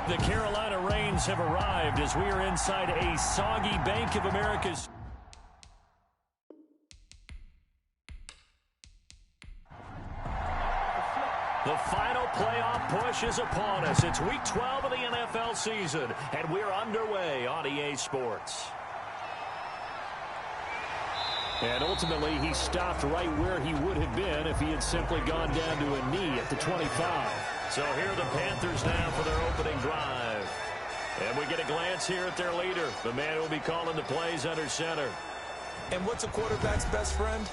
The Carolina Rains have arrived as we are inside a soggy Bank of America's. The final playoff push is upon us. It's Week 12 of the NFL season, and we're underway on EA Sports. And ultimately, he stopped right where he would have been if he had simply gone down to a knee at the 25. So here are the Panthers now for their opening drive. And we get a glance here at their leader, the man who will be calling the plays under center. And what's a quarterback's best friend?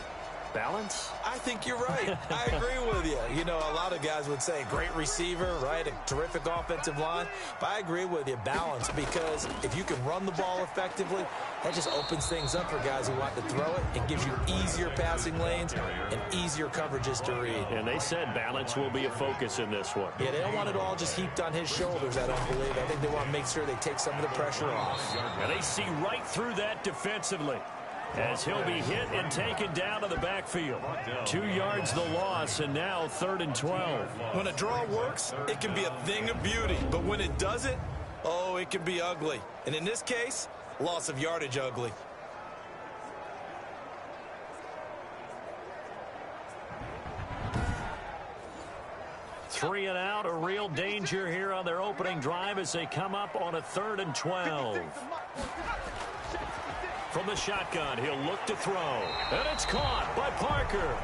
Balance? I think you're right. I agree with you. You know, a lot of guys would say great receiver, right? A terrific offensive line. But I agree with you, balance, because if you can run the ball effectively, that just opens things up for guys who want to throw it and gives you easier passing lanes and easier coverages to read. And they said balance will be a focus in this one. Yeah, they don't want it all just heaped on his shoulders, I don't believe. I think they want to make sure they take some of the pressure off. And they see right through that defensively, as he'll be hit and taken down to the backfield. 2 yards the loss, and now 3rd and 12. When a draw works, it can be a thing of beauty. But when it doesn't, oh, it can be ugly. And in this case, loss of yardage ugly. Three and out, a real danger here on their opening drive as they come up on a 3rd and 12. From the shotgun, he'll look to throw. And it's caught by Parker.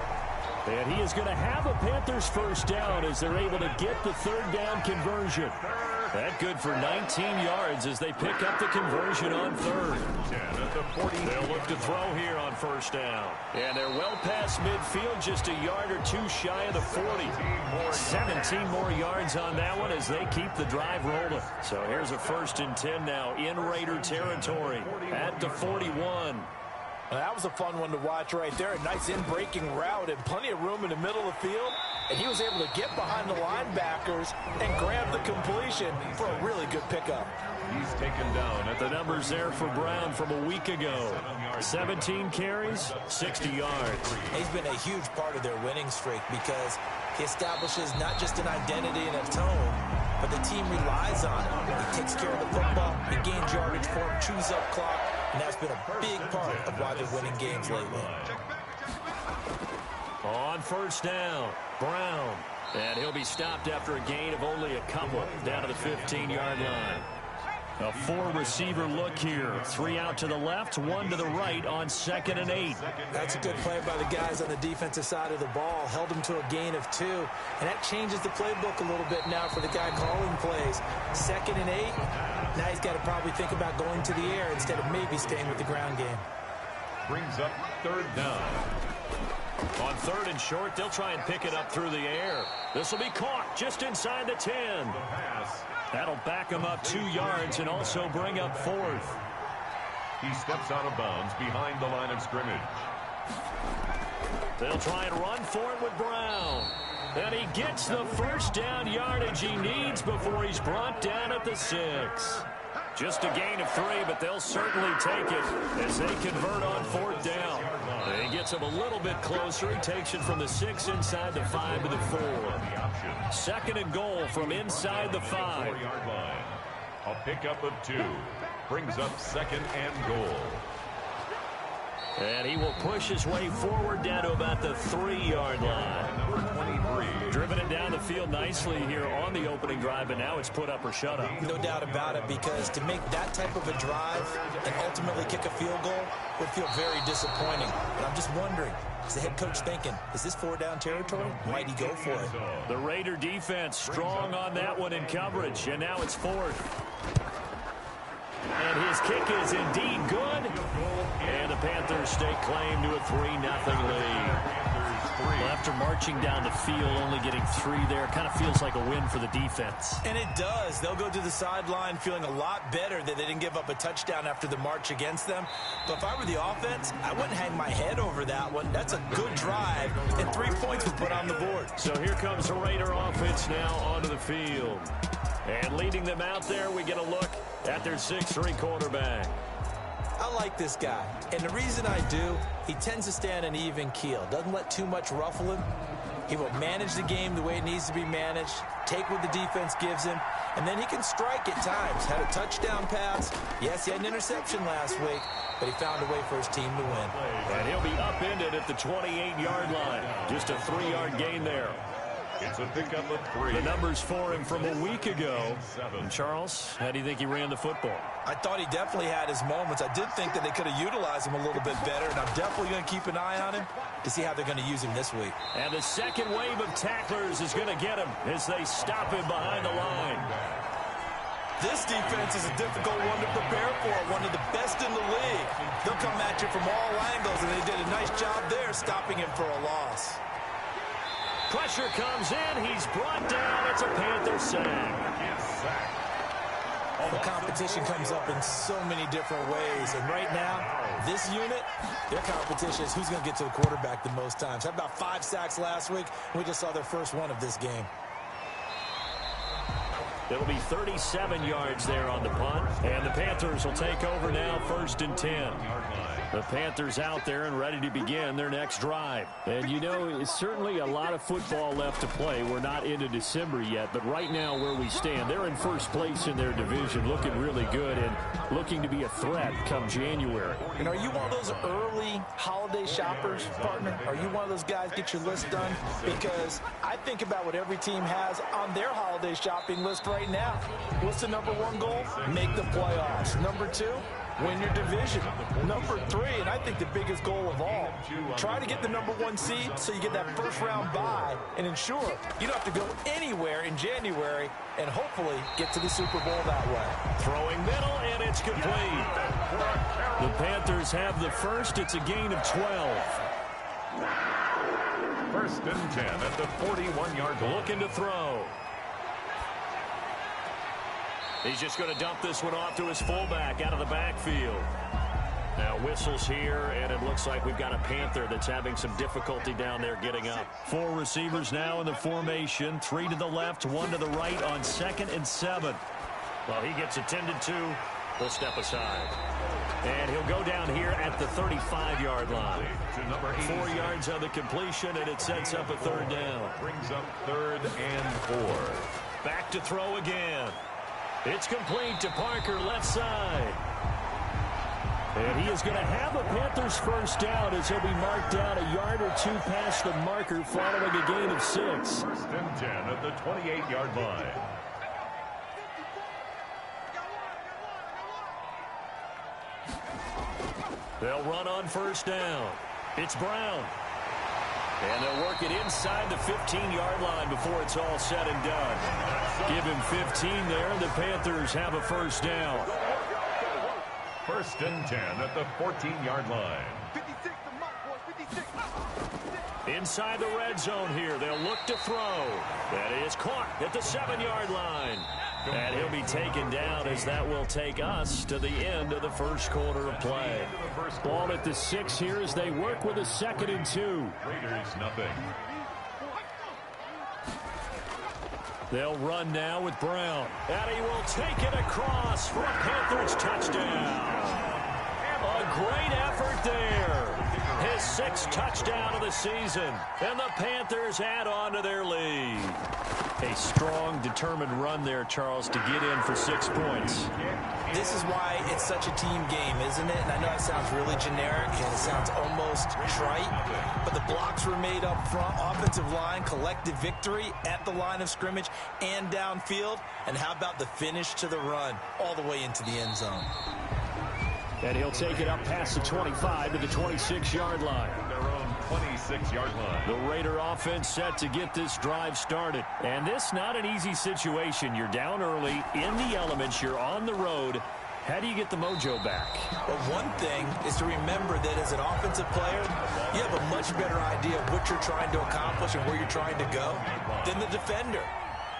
And he is going to have a Panthers first down as they're able to get the 3rd down conversion. That good for 19 yards as they pick up the conversion on 3rd. They'll look to throw here on 1st down. And they're well past midfield, just a yard or two shy of the 40. 17 more yards on that one as they keep the drive rolling. So here's a 1st and 10 now in Raider territory at the 41. That was a fun one to watch right there. A nice in-breaking route and plenty of room in the middle of the field. And he was able to get behind the linebackers and grab the completion for a really good pickup. He's taken down at the numbers there for Brown from a week ago. 17 carries, 60 yards. He's been a huge part of their winning streak because he establishes not just an identity and a tone, but the team relies on him. He takes care of the football, he gains yardage for him, chews up clock, and that's been a big part of why they're winning games lately. On 1st down, Brown. And he'll be stopped after a gain of only a couple down to the 15-yard line. A 4-receiver look here. 3 out to the left, 1 to the right on 2nd and 8. That's a good play by the guys on the defensive side of the ball. Held him to a gain of 2. And that changes the playbook a little bit now for the guy calling plays. 2nd and 8. Now he's got to probably think about going to the air instead of maybe staying with the ground game. Brings up 3rd down. On 3rd and short, they'll try and pick it up through the air. This will be caught just inside the 10. That'll back him up 2 yards and also bring up 4th. He steps out of bounds behind the line of scrimmage. They'll try and run for it with Brown. And he gets the 1st down yardage he needs before he's brought down at the 6. Just a gain of 3, but they'll certainly take it as they convert on 4th down. And he gets him a little bit closer. He takes it from the 6 inside the 5 to the 4. 2nd and goal from inside the 5. A pickup of 2. Brings up 2nd and goal. And he will push his way forward down to about the 3-yard line. Number 23. Driven it down the field nicely here on the opening drive, but now it's put up or shut up. No doubt about it, because to make that type of a drive and ultimately kick a field goal would feel very disappointing. But I'm just wondering, is the head coach thinking, is this 4-down territory? Might he go for it? The Raider defense strong on that one in coverage, and now it's 4th. And his kick is indeed good. And the Panthers stake claim to a 3-0 lead. After marching down the field, only getting 3 there, kind of feels like a win for the defense. And it does. They'll go to the sideline feeling a lot better that they didn't give up a touchdown after the march against them. But if I were the offense, I wouldn't hang my head over that one. That's a good drive, and 3 points were put on the board. So here comes the Raider offense now onto the field. And leading them out there, we get a look at their 6'3" quarterback. I like this guy, and the reason I do, he tends to stay on an even keel. Doesn't let too much ruffle him. He will manage the game the way it needs to be managed, take what the defense gives him, and then he can strike at times. Had a touchdown pass. Yes, he had an interception last week, but he found a way for his team to win. And he'll be upended at the 28-yard line. Just a 3-yard gain there. It's a pickup of 3. The numbers for him from a week ago. And Charles, how do you think he ran the football? I thought he definitely had his moments. I did think that they could have utilized him a little bit better, and I'm definitely going to keep an eye on him to see how they're going to use him this week. And the second wave of tacklers is going to get him as they stop him behind the line. This defense is a difficult one to prepare for, one of the best in the league. They'll come at you from all angles, and they did a nice job there stopping him for a loss. Pressure comes in. He's brought down. It's a Panther sack. The competition comes up in so many different ways. And right now, this unit, their competition is who's going to get to the quarterback the most times. Had about 5 sacks last week. We just saw their first one of this game. It'll be 37 yards there on the punt. And the Panthers will take over now, 1st and 10. The Panthers out there and ready to begin their next drive. And, you know, it's certainly a lot of football left to play. We're not into December yet, but right now where we stand, they're in first place in their division, looking really good and looking to be a threat come January. And are you one of those early holiday shoppers, partner? Are you one of those guys get your list done? Because I think about what every team has on their holiday shopping list right now. What's the number 1 goal? Make the playoffs. Number 2? Win your division. Number 3, and I think the biggest goal of all, try to get the number 1 seed so you get that first-round bye and ensure you don't have to go anywhere in January and hopefully get to the Super Bowl that way. Throwing middle, and it's complete. The Panthers have the first. It's a gain of 12. 1st and 10 at the 41-yard line. Looking to throw. He's just going to dump this one off to his fullback out of the backfield. Now whistles here, and it looks like we've got a Panther that's having some difficulty down there getting up. 4 receivers now in the formation. 3 to the left, 1 to the right on 2nd and 7. Well, he gets attended to. We'll step aside. And he'll go down here at the 35-yard line. 4 yards on the completion, and it sets up a 3rd down. Brings up 3rd and 4. Back to throw again. It's complete to Parker, left side. And he is going to have a Panthers first down as he'll be marked down a yard or 2 past the marker following a gain of 6. 1st and 10 at the 28-yard line. They'll run on 1st down. It's Brown. And they'll work it inside the 15-yard line before it's all said and done. Give him 15 there. The Panthers have a first down. 1st and 10 at the 14-yard line. Inside the red zone here. They'll look to throw. That is caught at the 7-yard line. And he'll be taken down as that will take us to the end of the first quarter of play. Ball at the 6 here as they work with a 2nd and 2. Raiders nothing. They'll run now with Brown. And he will take it across for a Panthers touchdown. A great effort there. His 6th touchdown of the season. And the Panthers add on to their lead. A strong, determined run there, Charles, to get in for 6 points. This is why it's such a team game, isn't it? And I know it sounds really generic and it sounds almost trite, but the blocks were made up front. Offensive line, collective victory at the line of scrimmage and downfield. And how about the finish to the run all the way into the end zone? And he'll take it up past the 25 to the 26-yard line. Their own 26-yard line. The Raider offense set to get this drive started. And this not an easy situation. You're down early, in the elements, you're on the road. How do you get the mojo back? Well, one thing is to remember that as an offensive player, you have a much better idea of what you're trying to accomplish and where you're trying to go than the defender.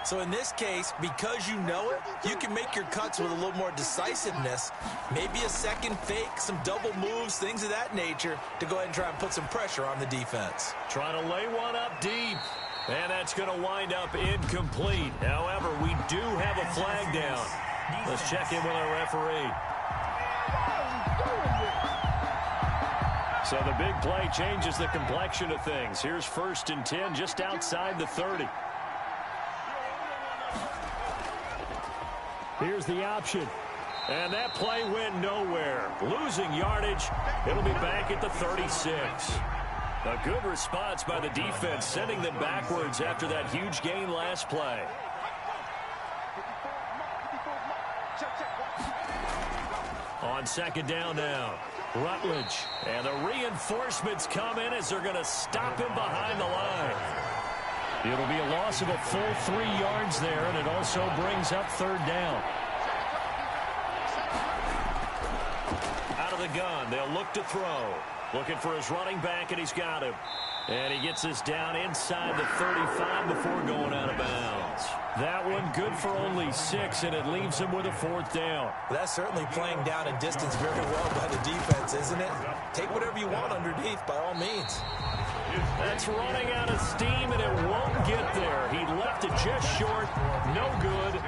So in this case, because you know it, you can make your cuts with a little more decisiveness, maybe a second fake, some double moves, things of that nature, to go ahead and try and put some pressure on the defense. Trying to lay one up deep. And that's going to wind up incomplete. However, we do have a flag down. Let's check in with our referee. So the big play changes the complexion of things. Here's 1st and 10 just outside the 30. Here's the option. And that play went nowhere. Losing yardage. It'll be back at the 36. A good response by the defense, sending them backwards after that huge gain last play. On 2nd down now, Rutledge. And the reinforcements come in as they're going to stop him behind the line. It'll be a loss of a full 3 yards there, and it also brings up 3rd down. Out of the gun, they'll look to throw. Looking for his running back, and he's got him. And he gets us down inside the 35 before going out of bounds. That one good for only 6, and it leaves him with a 4th down. Well, that's certainly playing down in distance very well by the defense, isn't it? Take whatever you want underneath, by all means. That's running out of steam, and it won't get there. He left it just short. No good.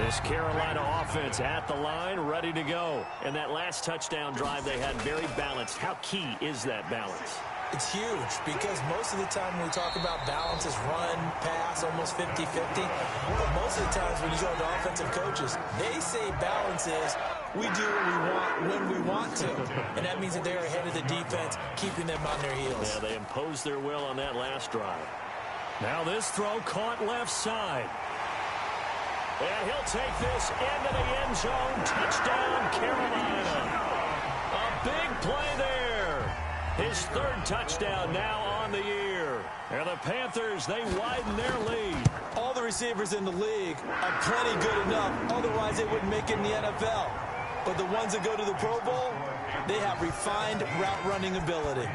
This Carolina offense at the line, ready to go. And that last touchdown drive they had very balanced. How key is that balance? It's huge because most of the time when we talk about balance is run, pass, almost 50-50. But most of the times when you go to offensive coaches, they say balance is we do what we want when we want to. And that means that they're ahead of the defense, keeping them on their heels. Yeah, they imposed their will on that last drive. Now this throw caught left side. And he'll take this into the end zone. Touchdown, Carolina. A big play there. His 3rd touchdown now on the year. And the Panthers, they widen their lead. All the receivers in the league are plenty good enough. Otherwise, they wouldn't make it in the NFL. But the ones that go to the Pro Bowl, they have refined route running ability.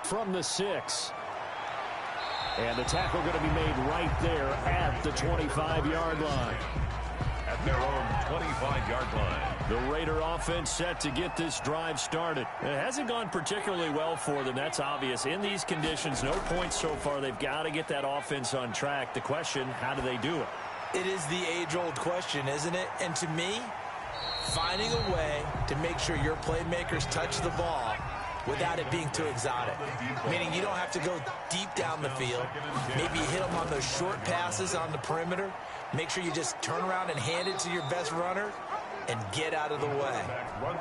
From the 6. And the tackle going to be made right there at the 25-yard line. At their own 25-yard line. The Raider offense set to get this drive started. It hasn't gone particularly well for them. That's obvious. In these conditions, no points so far. They've got to get that offense on track. The question, how do they do it? It is the age-old question, isn't it? And to me, finding a way to make sure your playmakers touch the ball without it being too exotic. Meaning you don't have to go deep down the field. Maybe you hit them on those short passes on the perimeter. Make sure you just turn around and hand it to your best runner and get out of the way.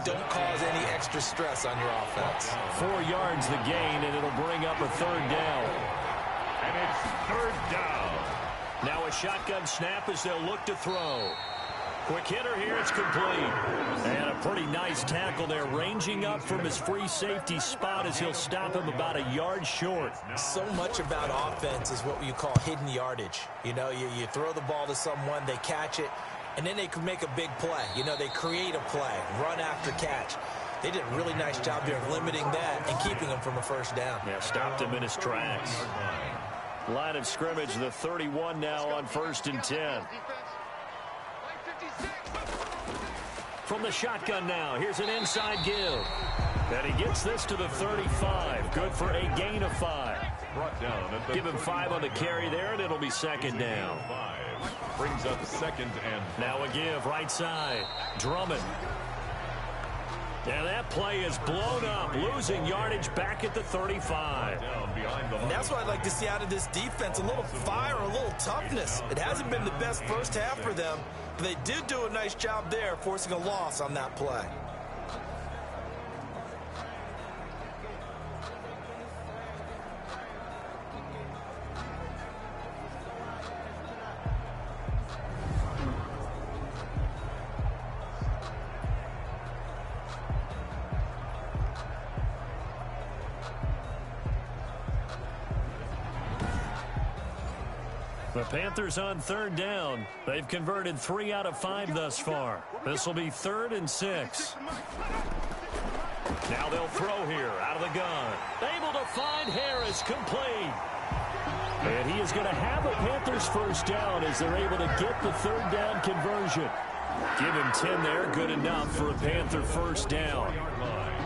Don't cause any extra stress on your offense. 4 yards the gain, and it'll bring up a 3rd down. And it's 3rd down. Now a shotgun snap as they'll look to throw. Quick hitter here, it's complete. And a pretty nice tackle there, ranging up from his free safety spot as he'll stop him about a yard short. So much about offense is what you call hidden yardage. You know, you throw the ball to someone, they catch it, and then they can make a big play. You know, they create a play, run after catch. They did a really nice job there of limiting that and keeping him from a 1st down. Yeah, stopped him in his tracks. Line of scrimmage, the 31 now on 1st and 10. From the shotgun now, here's an inside give. And he gets this to the 35. Good for a gain of 5. Brought down at the Give him 5 on the carry there, and it'll be 2nd down. 5 brings up 2nd and now a give right side. Drummond. And that play is blown up, losing yardage back at the 35. down behind the line. And that's what I'd like to see out of this defense, a little fire, a little toughness. It hasn't been the best 1st half for them, but they did do a nice job there, forcing a loss on that play. The Panthers on 3rd down. They've converted 3 out of 5 thus far. This will be 3rd and 6. Now they'll throw here out of the gun. Able to find Harris, complete. And he is going to have a Panthers 1st down as they're able to get the 3rd down conversion. Give him 10 there, good enough for a Panther 1st down.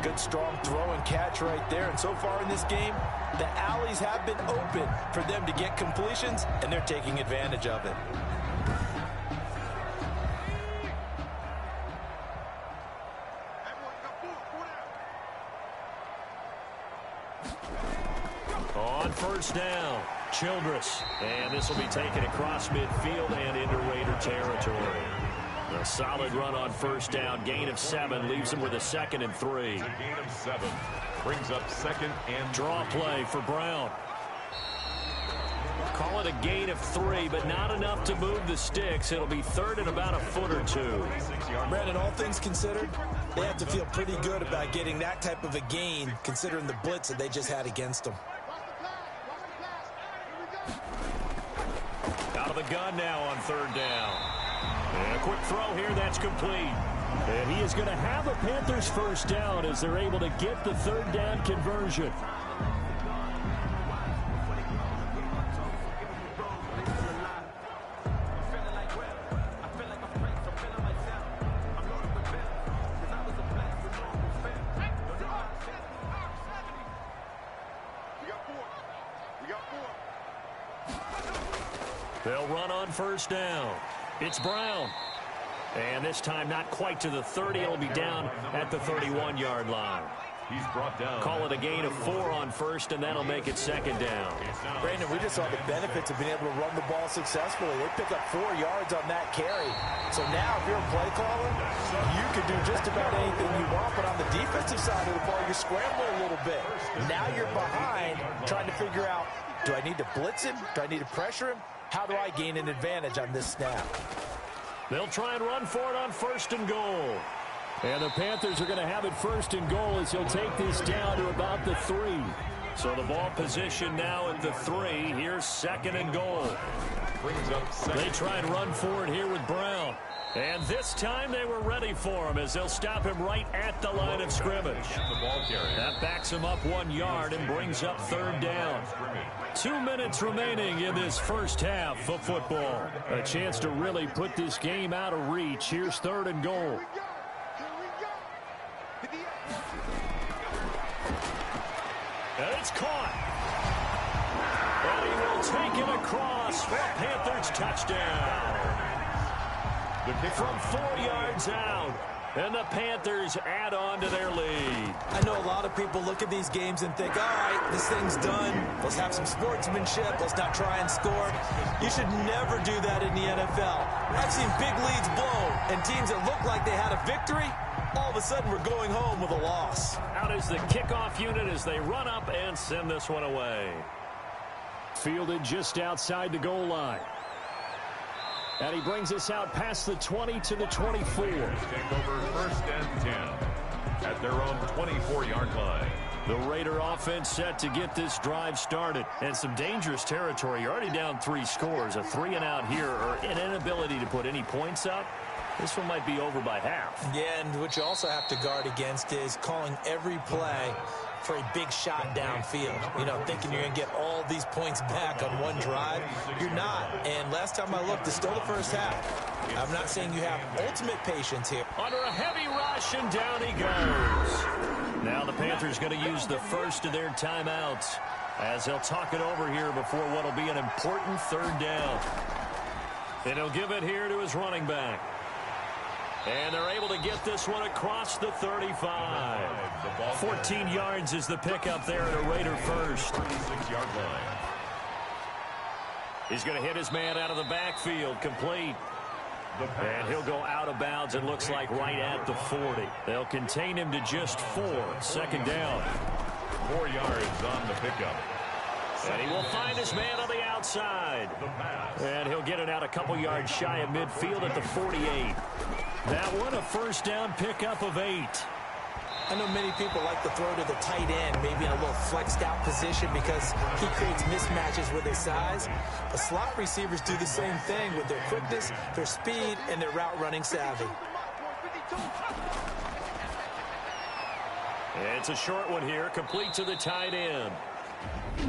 Good strong throw and catch right there. And so far in this game, the alleys have been open for them to get completions, and they're taking advantage of it. first down. Childress. And this will be taken across midfield and into Raider territory. A solid run on first down. Gain of 7 leaves him with a 2nd and 3. A gain of 7 brings up 2nd and draw play for Brown. Call it a gain of 3, but not enough to move the sticks. It'll be 3rd and about a foot or 2. Brandon, all things considered, they have to feel pretty good about getting that type of a gain, considering the blitz that they just had against them. Out of the gun now on 3rd down. And a quick throw here, that's complete. And he is going to have a Panthers first down as they're able to get the 3rd down conversion. They'll run on first down. It's Brown. And this time not quite to the 30. It'll be down at the 31-yard line. he's brought down. Call it a gain of 4 on first, and that'll make it 2nd down. Brandon, we just saw the benefits of being able to run the ball successfully. They pick up 4 yards on that carry. So now if you're a play caller, you can do just about anything you want, but on the defensive side of the ball, you scramble a little bit. Now you're behind trying to figure out, do I need to blitz him? Do I need to pressure him? How do I gain an advantage on this snap? They'll try and run for it on 1st and goal. And the Panthers are going to have it 1st and goal as he'll take this down to about the 3. So the ball position now at the 3. Here's 2nd and goal. Brings up 2nd. They try and run for it here with Brown. And this time they were ready for him as they'll stop him right at the line of scrimmage. The ball carrier. That backs him up 1 yard and brings up 3rd down. 2 minutes remaining in this first half of football. A chance to really put this game out of reach. Here's 3rd and goal. And it's caught. And he will take it across for a Panthers touchdown. From 4 yards out. And the Panthers add on to their lead. I know a lot of people look at these games and think, all right, this thing's done. Let's have some sportsmanship. Let's not try and score. You should never do that in the NFL. I've seen big leads blown, and teams that look like they had a victory, all of a sudden we're going home with a loss. Out is the kickoff unit as they run up and send this one away. Fielded just outside the goal line. And he brings us out past the 20 to the 24. Take over 1st and 10 at their own 24-yard line. The Raider offense set to get this drive started. And some dangerous territory. You're already down 3 scores. A 3 and out here, or an inability to put any points up. This one might be over by half. Yeah, and what you also have to guard against is calling every play for a big shot downfield. You know, thinking you're going to get all these points back on one drive. You're not. And last time I looked, it's still the first half. I'm not saying you have ultimate patience here. Under a heavy rush, and down he goes. Now the Panthers going to use the first of their timeouts as they'll talk it over here before what will be an important 3rd down. And he'll give it here to his running back. And they're able to get this one across the 35. 14 yards is the pickup there at a Raider first. 36-yard line. He's going to hit his man out of the backfield, complete. And he'll go out of bounds, it looks like right at the 40. They'll contain him to just 4. 2nd down. 4 yards on the pickup. And he will find his man on the outside. And he'll get it out a couple yards shy of midfield at the 48. That one a 1st down pickup of 8. I know many people like to throw to the tight end, maybe in a little flexed out position because he creates mismatches with his size. But slot receivers do the same thing with their quickness, their speed, and their route running savvy. It's a short one here, complete to the tight end.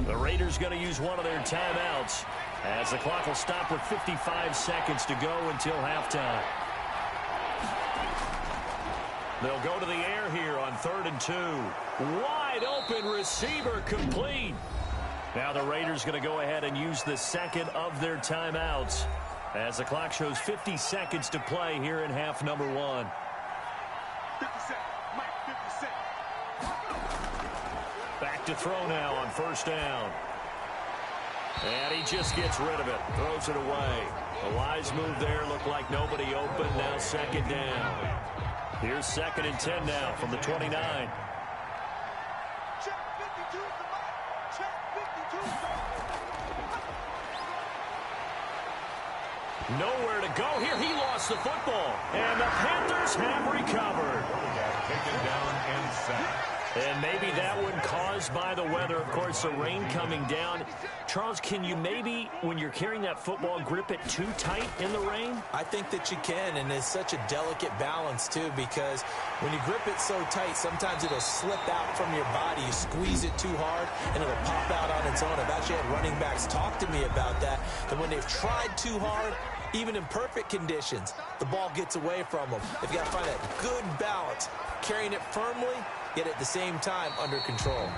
The Raiders going to use one of their timeouts as the clock will stop with 55 seconds to go until halftime. They'll go to the air here on 3rd and 2. Wide open receiver, complete. Now the Raiders going to go ahead and use the 2nd of their timeouts as the clock shows 50 seconds to play here in half number 1. Back to throw now on 1st down. And he just gets rid of it, throws it away. A wise move there, looked like nobody open, now second down. Here's 2nd and 10 now from the 29. Nowhere to go here. He lost the football. And the Panthers have recovered. Taken down and sacked. And maybe that one caused by the weather. Of course, the rain coming down. Charles, can you maybe, when you're carrying that football, grip it too tight in the rain? I think that you can, and it's such a delicate balance, too, because when you grip it so tight, sometimes it'll slip out from your body. You squeeze it too hard, and it'll pop out on its own. I've actually had running backs talk to me about that when they've tried too hard, even in perfect conditions, the ball gets away from them. They've got to find that good balance, carrying it firmly, yet at the same time under control.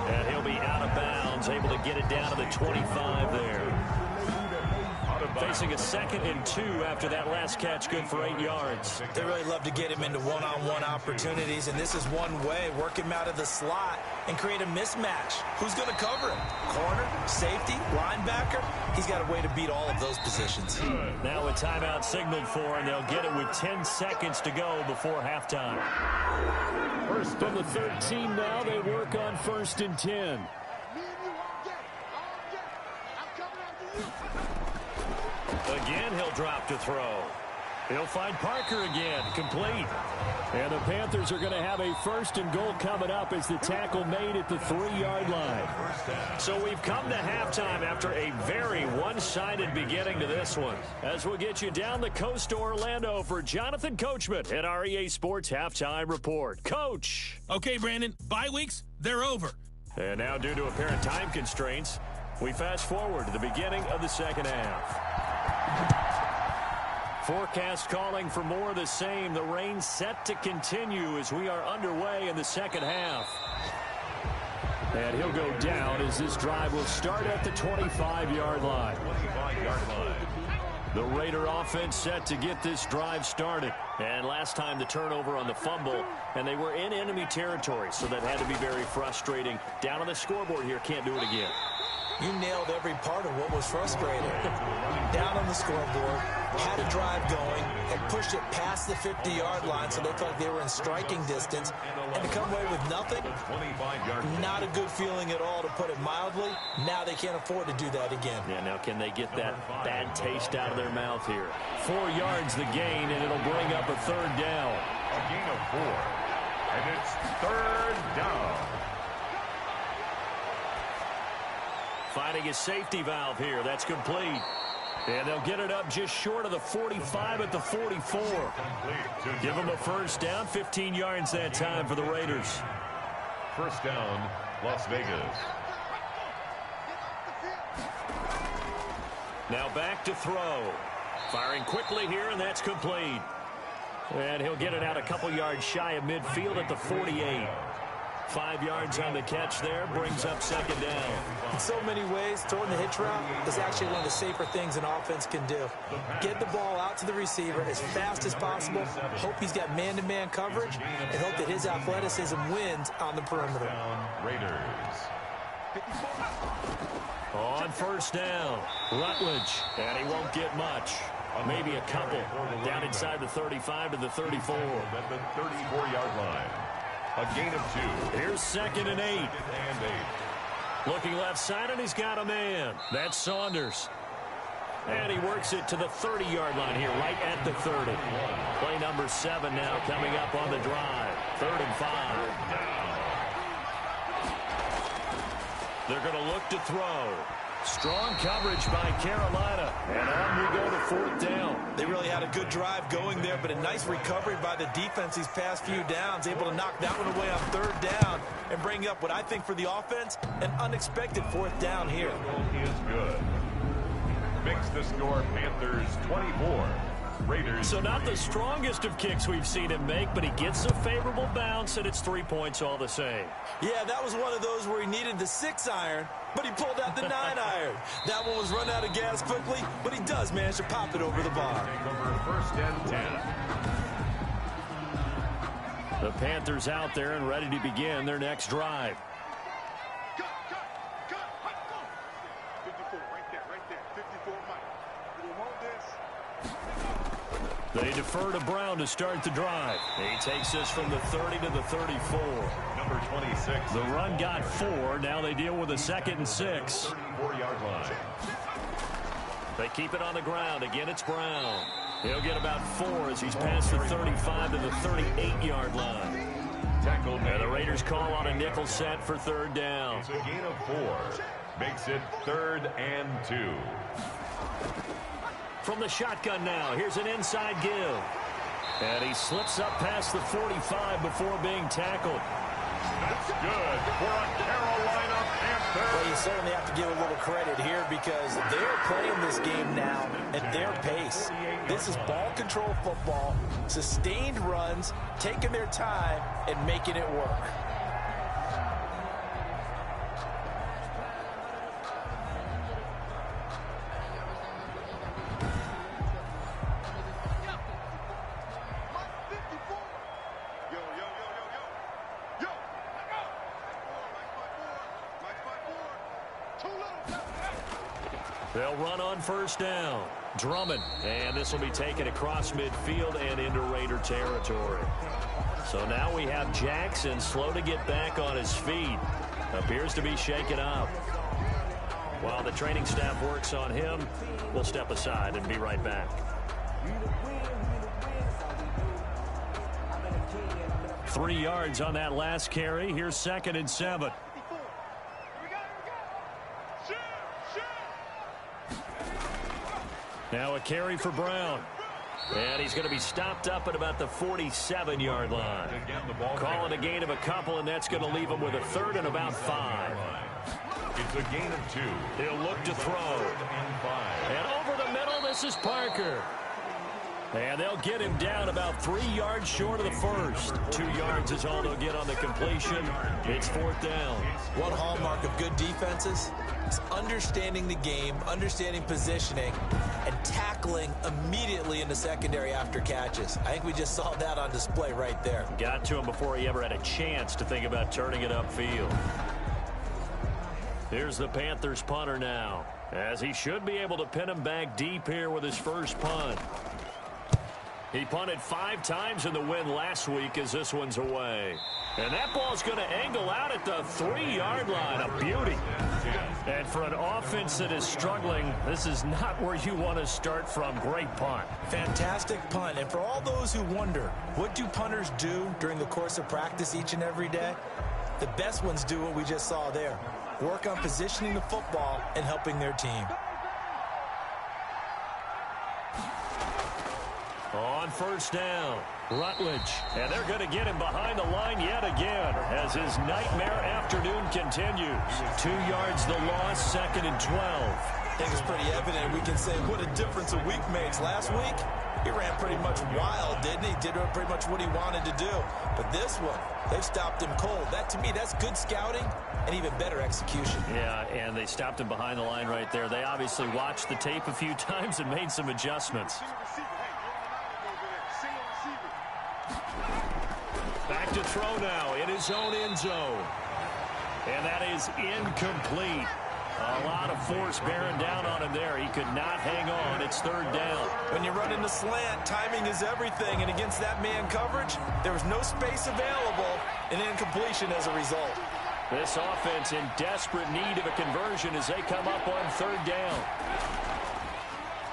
And he'll be out of bounds, able to get it down to the 25 there. Facing a 2nd and 2 after that last catch, good for 8 yards. They really love to get him into one-on-one opportunities, and this is one way, work him out of the slot and create a mismatch. Who's going to cover him? Corner, safety, linebacker? He's got a way to beat all of those positions. Now a timeout signaled for, and they'll get it with 10 seconds to go before halftime. First from the 13 now, they work on 1st and 10. Again, he'll drop to throw. He'll find Parker again, complete. And the Panthers are going to have a 1st and goal coming up as the tackle made at the 3-yard line. So we've come to halftime after a very one-sided beginning to this one. As we'll get you down the coast to Orlando for Jonathan Coachman at our EA Sports Halftime Report. Coach. Okay, Brandon, bye weeks, they're over. And now due to apparent time constraints, we fast forward to the beginning of the second half. Forecast calling for more of the same. The rain set to continue as we are underway in the second half. And he'll go down as this drive will start at the 25-yard line. 25-yard line. The Raider offense set to get this drive started. And last time the turnover on the fumble, and they were in enemy territory, so that had to be very frustrating. Down on the scoreboard here, can't do it again. You nailed every part of what was frustrating. Down on the scoreboard, had a drive going, and pushed it past the 50-yard line so they felt like they were in striking distance. And to come away with nothing, not a good feeling at all, to put it mildly. Now they can't afford to do that again. Yeah, now can they get that bad taste out of their mouth here? 4 yards the gain, and it'll bring up a 3rd down. A gain of 4. And it's 3rd down. Finding a safety valve here. That's complete. And they'll get it up just short of the 45 at the 44. Give them a 1st down, 15 yards that time for the Raiders. 1st down, Las Vegas. Now back to throw. Firing quickly here, and that's complete. And he'll get it out a couple yards shy of midfield at the 48. 5 yards on the catch there, brings up 2nd down. In so many ways, throwing the hitch route is actually one of the safer things an offense can do. Get the ball out to the receiver as fast as possible, hope he's got man-to-man coverage, and hope that his athleticism wins on the perimeter. Raiders. On 1st down, Rutledge, and he won't get much. Maybe a couple down inside the 35 to the 34. At the 34-yard line. A gain of 2. Here's 2nd and 8. Looking left side, and he's got a man. That's Saunders. And he works it to the 30-yard line here, right at the 30. Play number 7 now coming up on the drive. 3rd and 5. They're going to look to throw. Strong coverage by Carolina. And on we go to 4th down. They really had a good drive going there, but a nice recovery by the defense these past few downs, able to knock that one away on 3rd down and bring up what I think for the offense, an unexpected 4th down here. Is good. Makes the score Panthers 24. Raiders. So not the strongest of kicks we've seen him make, but he gets a favorable bounce, and it's 3 points all the same. Yeah, that was one of those where he needed the 6-iron, but he pulled out the 9-iron. That one was run out of gas quickly, but he does manage to pop it over the bar. Take over 1st and 10. The Panthers out there and ready to begin their next drive. They defer to Brown to start the drive. He takes this from the 30 to the 34. Number 26. The run got 4. Now they deal with a 2nd and 6. 34-yard line. They keep it on the ground. Again, it's Brown. He'll get about 4 as he's past the 35 to the 38-yard line. Tackle And the Raiders call on a nickel set for 3rd down. It's a gain of 4. Makes it 3rd and 2. From the shotgun now, here's an inside give. And he slips up past the 45 before being tackled. That's good for a Carolina Panther. Well, you certainly have to give a little credit here because they're playing this game now at their pace. This is ball control football, sustained runs, taking their time, and making it work. They'll run on 1st down. Drummond, and this will be taken across midfield and into Raider territory. So now we have Jackson slow to get back on his feet. Appears to be shaken up. While the training staff works on him, we'll step aside and be right back. 3 yards on that last carry. Here's 2nd and 7. Now a carry for Brown. And he's going to be stopped up at about the 47-yard line. Calling a gain of a couple, and that's going to leave him with a 3rd and about 5. It's a gain of 2. He'll look to throw. And over the middle, this is Parker. And they'll get him down about 3 yards short of the 1st. 2 yards is all they'll get on the completion. It's 4th down. One hallmark of good defenses is understanding the game, understanding positioning, and tackling immediately in the secondary after catches. I think we just saw that on display right there. Got to him before he ever had a chance to think about turning it upfield. Here's the Panthers punter now, as he should be able to pin him back deep here with his first punt. He punted 5 times in the win last week as this one's away. And that ball's going to angle out at the 3-yard line. A beauty. And for an offense that is struggling, this is not where you want to start from. Great punt. Fantastic punt. And for all those who wonder, what do punters do during the course of practice each and every day? The best ones do what we just saw there. Work on positioning the football and helping their team. On 1st down, Rutledge. And they're going to get him behind the line yet again as his nightmare afternoon continues. 2 yards the loss, 2nd and 12. I think it's pretty evident. We can say what a difference a week makes. Last week, he ran pretty much wild, didn't he? Did pretty much what he wanted to do. But this one, they stopped him cold. That, to me, that's good scouting and even better execution. Yeah, and they stopped him behind the line right there. They obviously watched the tape a few times and made some adjustments. Back to throw now in his own end zone. And that is incomplete. A lot of force bearing down on him there. He could not hang on. It's 3rd down. When you run in the slant, timing is everything. And against that man coverage, there was no space available. An incompletion as a result. This offense in desperate need of a conversion as they come up on 3rd down.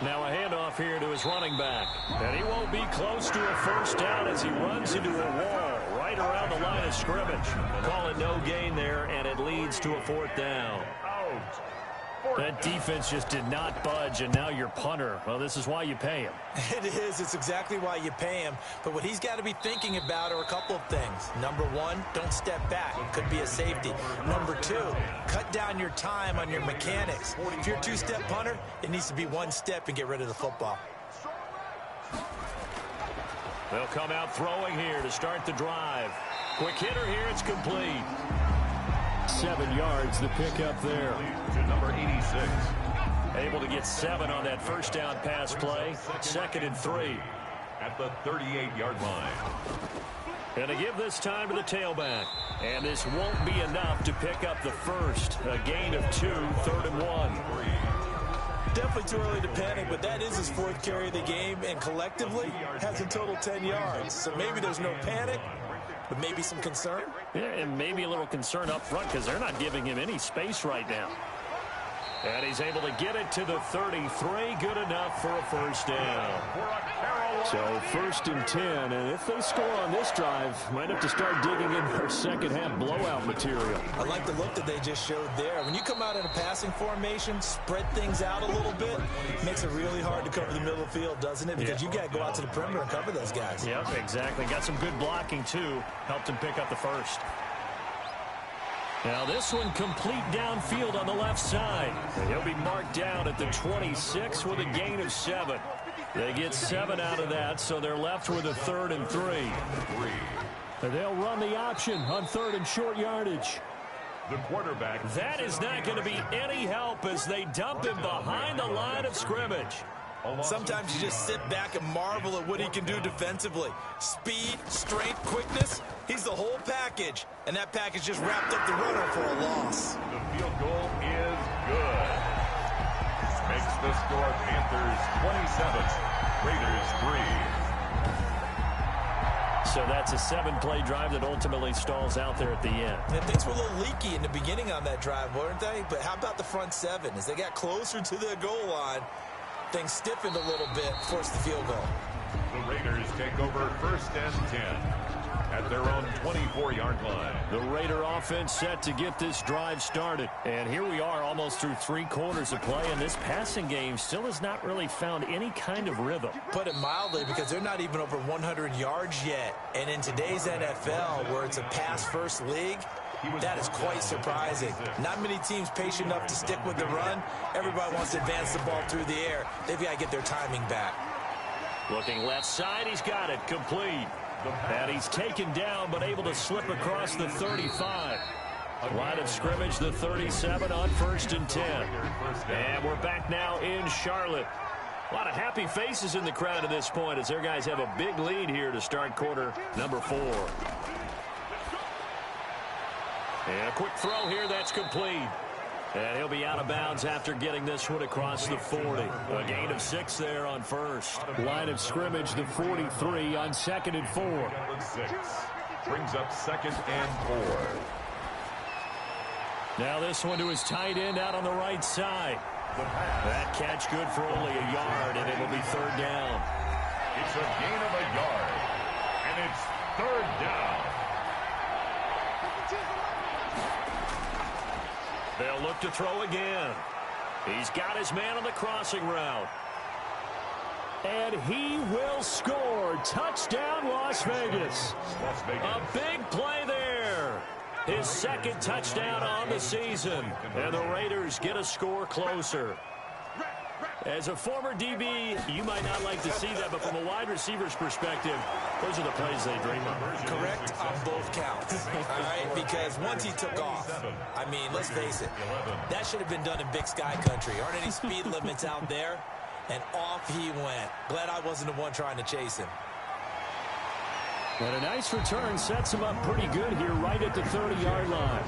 Now a handoff here to his running back. And he won't be close to a 1st down as he runs into a wall right around the line of scrimmage. Call it no gain there, and it leads to a 4th down. That defense just did not budge, and now your punter. Well, this is why you pay him. It is. It's exactly why you pay him. But what he's got to be thinking about are a couple of things. Number 1, don't step back. It could be a safety. Number 2, cut down your time on your mechanics. If you're a 2-step punter, it needs to be 1 step and get rid of the football. They'll come out throwing here to start the drive. Quick hitter here. It's complete. 7 yards the pickup there. To number 86. Able to get 7 on that 1st down pass play. 2nd and 3. At the 38-yard line. And to give this time to the tailback. And this won't be enough to pick up the 1st. A gain of 2, 3rd and 1. Definitely too early to panic, but that is his 4th carry of the game, and collectively has a total 10 yards. So maybe there's no panic, but maybe some concern. Yeah, and maybe a little concern up front because they're not giving him any space right now. And he's able to get it to the 33. Good enough for a first down. So 1st and 10. And if they score on this drive, might have to start digging in their second-half blowout material. I like the look that they just showed there. When you come out in a passing formation, spread things out a little bit, makes it really hard to cover the middle of the field, doesn't it? Because you got to go out to the perimeter and cover those guys. Yep, exactly. Got some good blocking, too. Helped him pick up the first. Now this one complete downfield on the left side. And he'll be marked down at the 26 with a gain of 7. They get 7 out of that, so they're left with a 3rd and 3. And they'll run the option on 3rd and short yardage. The quarterback. That is not going to be any help as they dump him behind the line of scrimmage. Sometimes you just sit back and marvel at what he can do defensively. Speed, strength, quickness, he's the whole package. And that package just wrapped up the runner for a loss. The field goal is good. Makes the score Panthers 27, Raiders 3. So that's a 7-play drive that ultimately stalls out there at the end. And things were a little leaky in the beginning on that drive, weren't they? But how about the front 7? As they got closer to the goal line, things stiffened a little bit, forced the field goal. The Raiders take over 1st and 10 at their own 24-yard line. The Raider offense set to get this drive started. And here we are almost through 3 quarters of play, and this passing game still has not really found any kind of rhythm. Put it mildly, because they're not even over 100 yards yet. And in today's NFL, where it's a pass-first league, that is quite surprising. Not many teams patient enough to stick with the run. Everybody wants to advance the ball through the air. They've got to get their timing back. Looking left side, he's got it complete. And he's taken down, but able to slip across the 35. Line of scrimmage, the 37 on 1st and 10. And we're back now in Charlotte. A lot of happy faces in the crowd at this point as their guys have a big lead here to start quarter number 4. And a quick throw here, that's complete. And he'll be out of bounds after getting this one across the 40. A gain of 6 there on 1st. Line of scrimmage, the 43 on 2nd and 4. 6 brings up 2nd and 4. Now this one to his tight end out on the right side. That catch good for only a yard, and it will be 3rd down. It's a gain of a yard, and it's 3rd down. They'll look to throw again. He's got his man on the crossing route. And he will score. Touchdown, Las Vegas. A big play there. His 2nd touchdown on the season. And the Raiders get a score closer. As a former DB, you might not like to see that, but from a wide receiver's perspective, those are the plays they dream of. Correct on both counts, all right? Because once he took off, I mean, let's face it, that should have been done in Big Sky Country. Aren't any speed limits out there? And off he went. Glad I wasn't the one trying to chase him. And a nice return sets him up pretty good here right at the 30-yard line.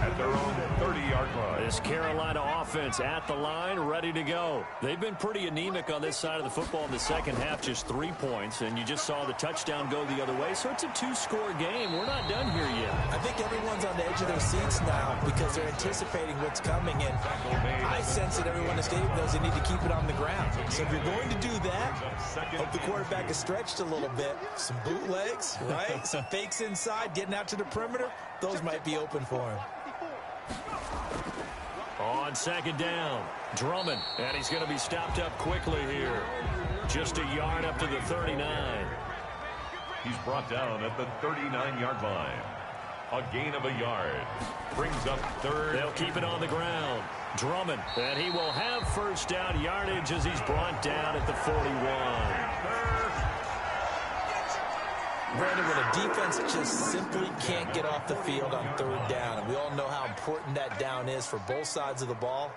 At their own 30-yard line. This Carolina offense at the line, ready to go. They've been pretty anemic on this side of the football in the second half, just 3 points, and you just saw the touchdown go the other way, so it's a 2-score game. We're not done here yet. I think everyone's on the edge of their seats now because they're anticipating what's coming, and I sense that everyone in the stadium knows they need to keep it on the ground. So if you're going to do that, hope the quarterback is stretched a little bit. Some bootlegs, right? Some fakes inside, getting out to the perimeter. Those might be open for him. On 2nd down, Drummond, and he's going to be stopped up quickly here. Just a yard up to the 39. He's brought down at the 39-yard line. A gain of a yard. Brings up 3rd. They'll keep it on the ground. Drummond, and he will have 1st down yardage as he's brought down at the 41. Brandon, when a defense just simply can't get off the field on third down, and we all know how important that down is for both sides of the ball,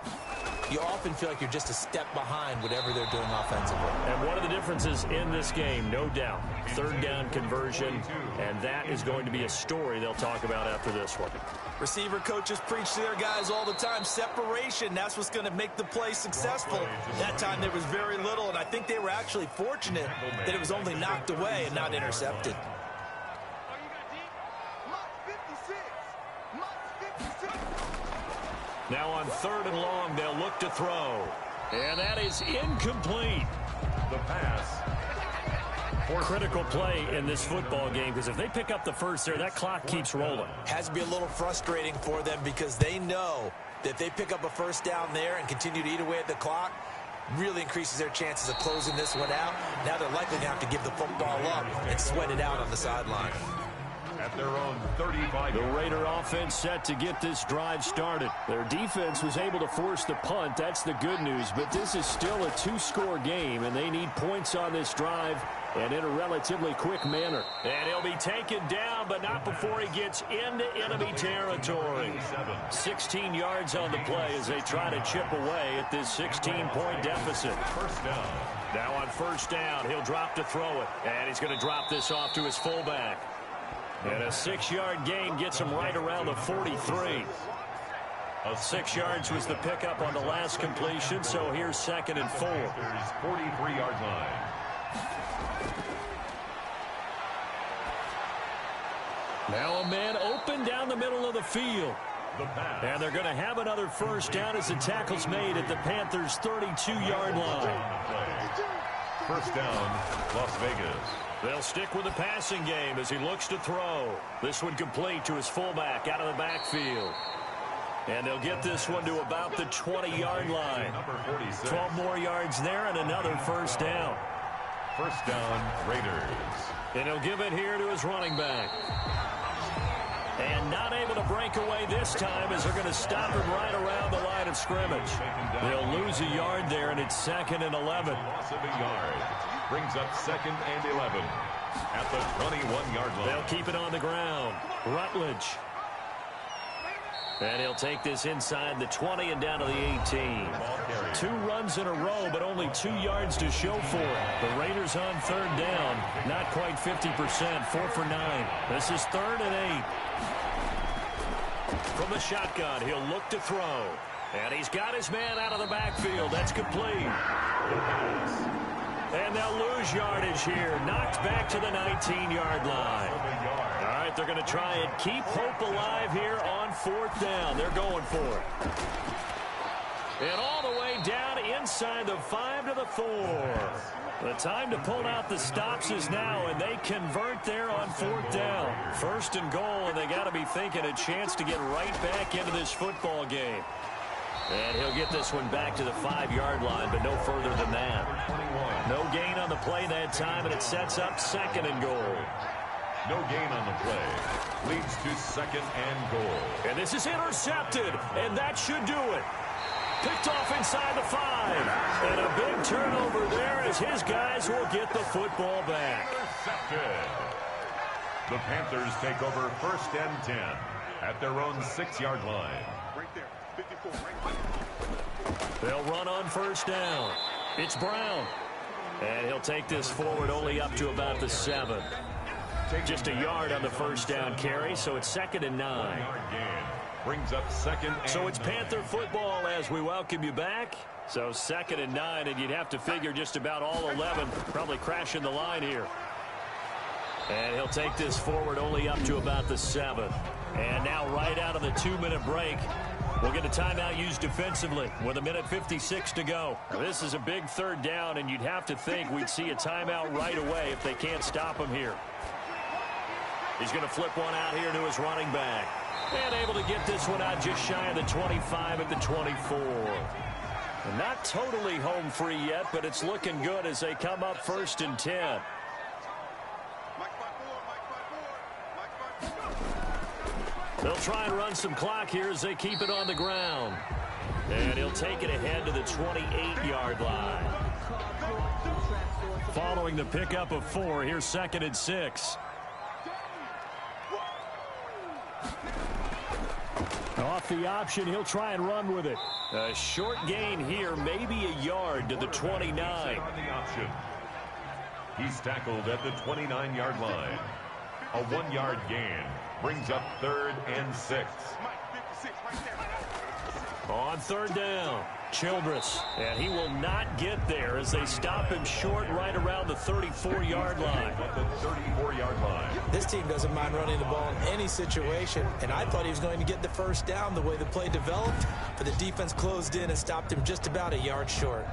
you often feel like you're just a step behind whatever they're doing offensively. And one of the differences in this game, no doubt, third down conversion, and that is going to be a story they'll talk about after this one. Receiver coaches preach to their guys all the time. Separation, that's what's going to make the play successful. That time there was very little, and I think they were actually fortunate that it was only knocked away and not intercepted. Now on 3rd and long, they'll look to throw. And that is incomplete. The pass. Critical play in this football game, because if they pick up the first there, that clock keeps rolling. Has to be a little frustrating for them because they know that if they pick up a first down there and continue to eat away at the clock, really increases their chances of closing this one out. Now they're likely to have to give the football up and sweat it out on the sideline. At their own 35. The Raider offense set to get this drive started. Their defense was able to force the punt. That's the good news. But this is still a 2-score game, and they need points on this drive and in a relatively quick manner. And he'll be taken down, but not before he gets into enemy territory. 16 yards on the play as they try to chip away at this 16-point deficit. First down. Now on first down, he'll drop to throw it. And he's going to drop this off to his fullback. And a 6-yard gain gets him right around the 43. 6 yards was the pickup on the last completion, so here's 2nd and 4. 43-yard line. Now a man open down the middle of the field. And they're going to have another first down as the tackle's made at the Panthers' 32-yard line. First down, Las Vegas. They'll stick with the passing game as he looks to throw. This one complete to his fullback out of the backfield. And they'll get this one to about the 20-yard line. 12 more yards there and another first down. First down, Raiders. And he'll give it here to his running back. And not able to break away this time as they're going to stop him right around the line of scrimmage. They'll lose a yard there, and it's 2nd and 11. Loss of a yard. Brings up 2nd and 11 at the 21-yard line. They'll keep it on the ground. Rutledge. And he'll take this inside the 20 and down to the 18. 2 runs in a row, but only 2 yards to show for it. The Raiders on 3rd down. Not quite 50%. 4 for 9. This is 3rd and 8. From the shotgun, he'll look to throw. And he's got his man out of the backfield. That's complete. And they'll lose yardage here. Knocked back to the 19-yard line. All right, they're going to try and keep hope alive here on 4th down. They're going for it. And all the way down inside the 5 to the 4. The time to pull out the stops is now, and they convert there on 4th down. 1st and goal, and they got to be thinking a chance to get right back into this football game. And he'll get this one back to the 5-yard line, but no further than that. No gain on the play that time, and it sets up 2nd and goal. No gain on the play. Leads to 2nd and goal. And this is intercepted, and that should do it. Picked off inside the 5. And a big turnover there as his guys will get the football back. Intercepted. The Panthers take over 1st and 10 at their own 6-yard line. They'll run on 1st down. It's Brown. And he'll take this forward only up to about the 7. Just a yard on the 1st down carry, so it's 2nd and 9. Brings up 2nd and So it's Panther football as we welcome you back. So 2nd and 9, and you'd have to figure just about all 11 probably crashing the line here. And he'll take this forward only up to about the 7. And now right out of the 2-minute break, we'll get a timeout used defensively with 1:56 to go. This is a big 3rd down, and you'd have to think we'd see a timeout right away if they can't stop him here. He's going to flip one out here to his running back. And able to get this one out just shy of the 25 at the 24. And not totally home free yet, but it's looking good as they come up 1st and 10. They'll try and run some clock here as they keep it on the ground. And he'll take it ahead to the 28-yard line. Following the pickup of 4, here's 2nd and 6. Off the option, he'll try and run with it. A short gain here, maybe a yard to the 29. On the option. He's tackled at the 29-yard line. A 1-yard gain brings up 3rd and 6. On 3rd down, Childress. And he will not get there as they stop him short right around the 34-yard line. At the 34-yard line. This team doesn't mind running the ball in any situation, and I thought he was going to get the first down the way the play developed, but the defense closed in and stopped him just about a yard short.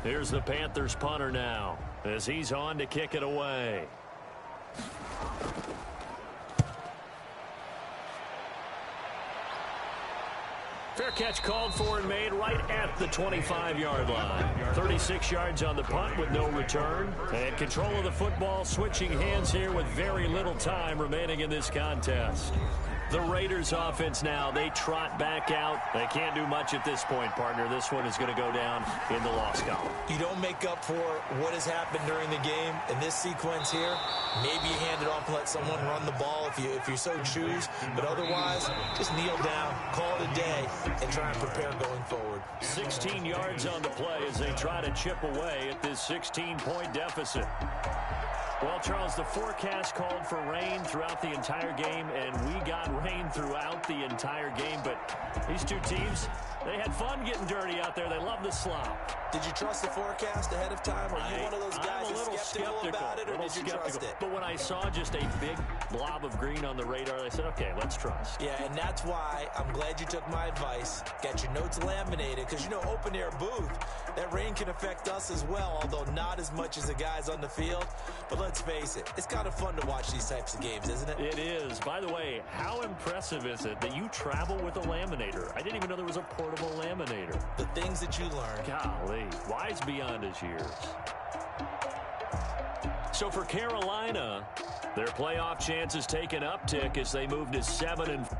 Here's the Panthers punter now as he's on to kick it away. Fair catch called for and made right at the 25-yard line. 36 yards on the punt with no return. And control of the football switching hands here with very little time remaining in this contest. The Raiders offense now, they trot back out. They can't do much at this point, partner. This one is going to go down in the loss column. You don't make up for what has happened during the game in this sequence here. Maybe you hand it off and let someone run the ball if you so choose. But otherwise, just kneel down, call it a day, and try and prepare going forward. 16 yards on the play as they try to chip away at this 16-point deficit. Well, Charles, the forecast called for rain throughout the entire game, and we got rain throughout the entire game. But these two teams, they had fun getting dirty out there. They love the slop. Did you trust the forecast ahead of time? Or are you one of those guys that's skeptical about it, or did you trust it? But when I saw just a big blob of green on the radar, I said, okay, let's trust. Yeah, and that's why I'm glad you took my advice. Got your notes laminated, because, you know, open-air booth, that rain can affect us as well, although not as much as the guys on the field. But let's face it, it's kind of fun to watch these types of games, isn't it? It is. By the way, how impressive is it that you travel with a laminator? I didn't even know there was a portable laminator. The things that you learn. Golly, wise beyond his years. So for Carolina, their playoff chances take an uptick as they move to 7-4.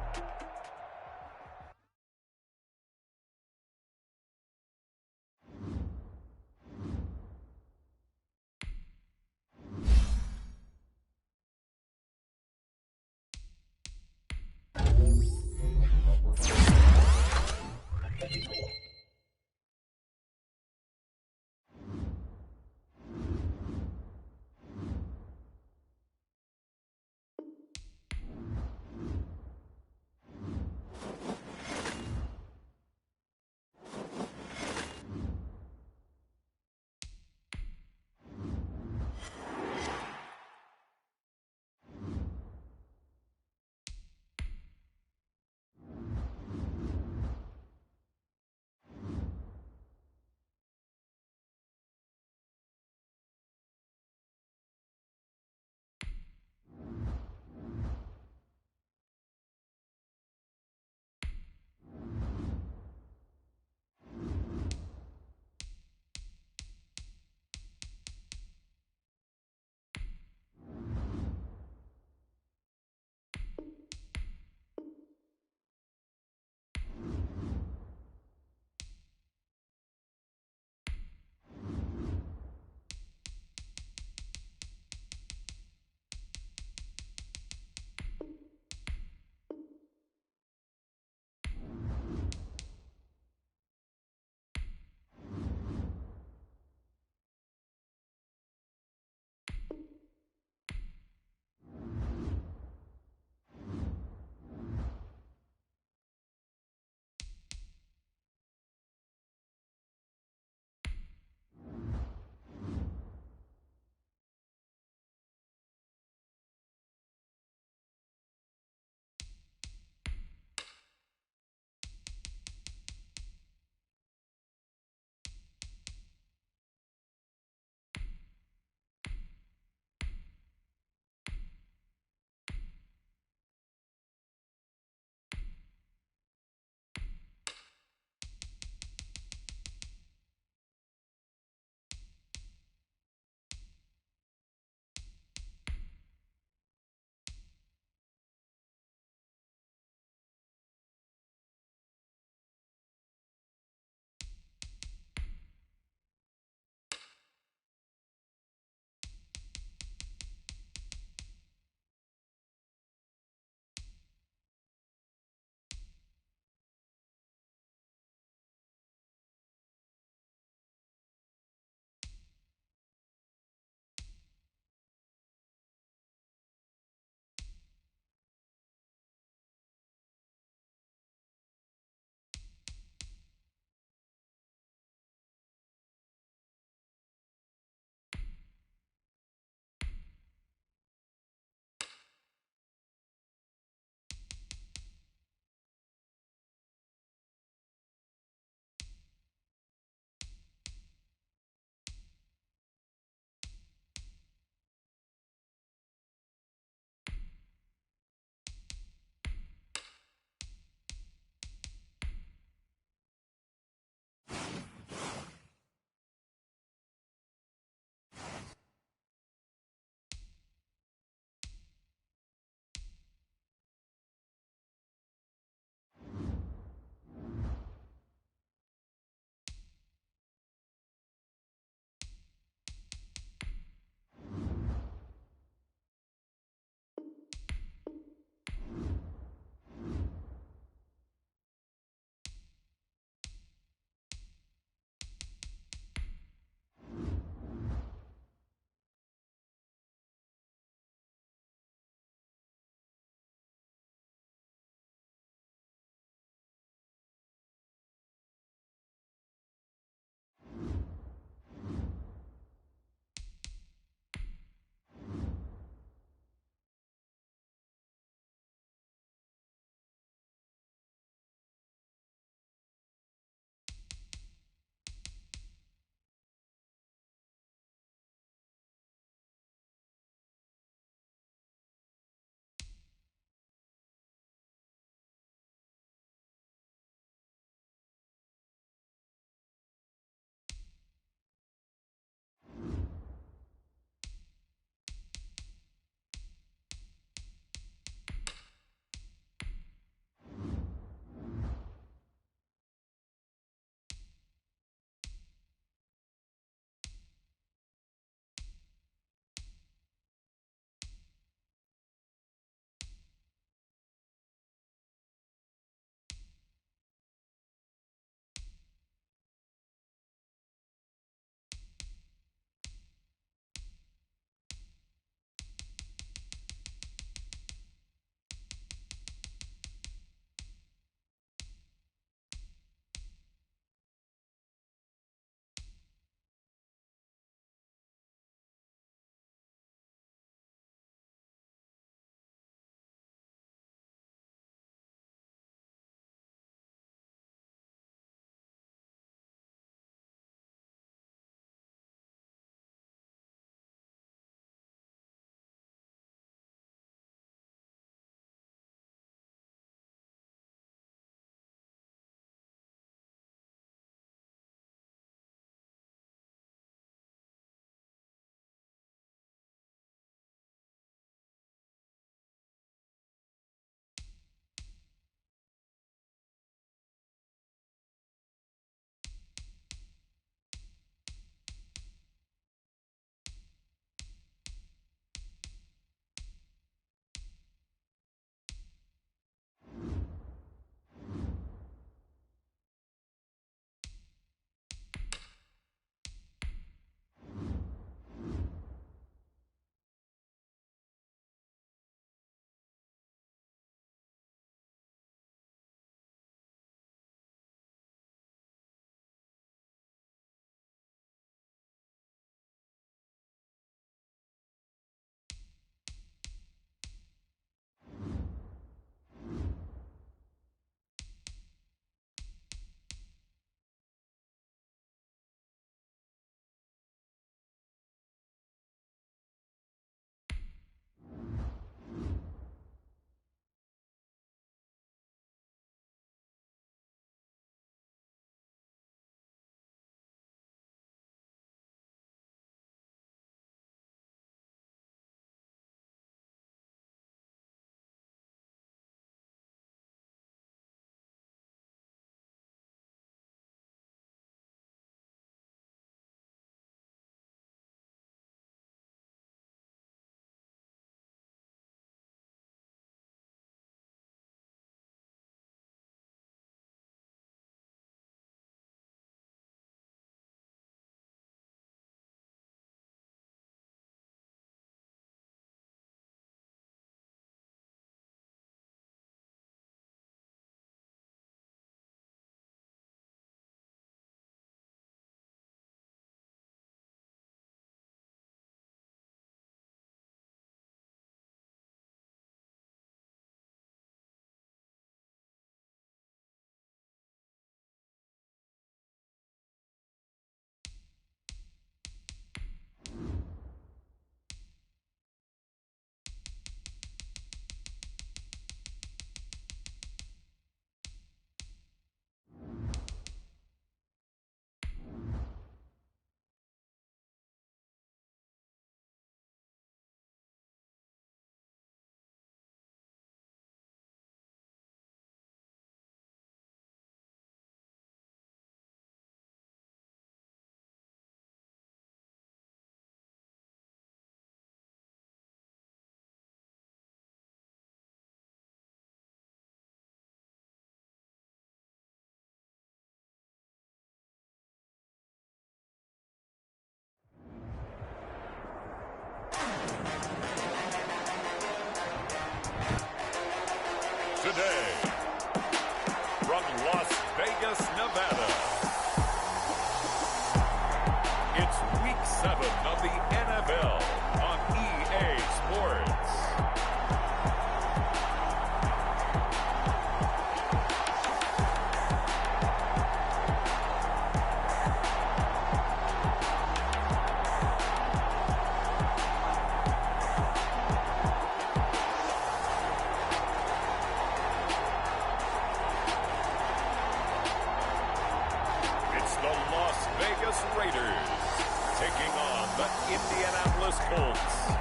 Indianapolis Colts.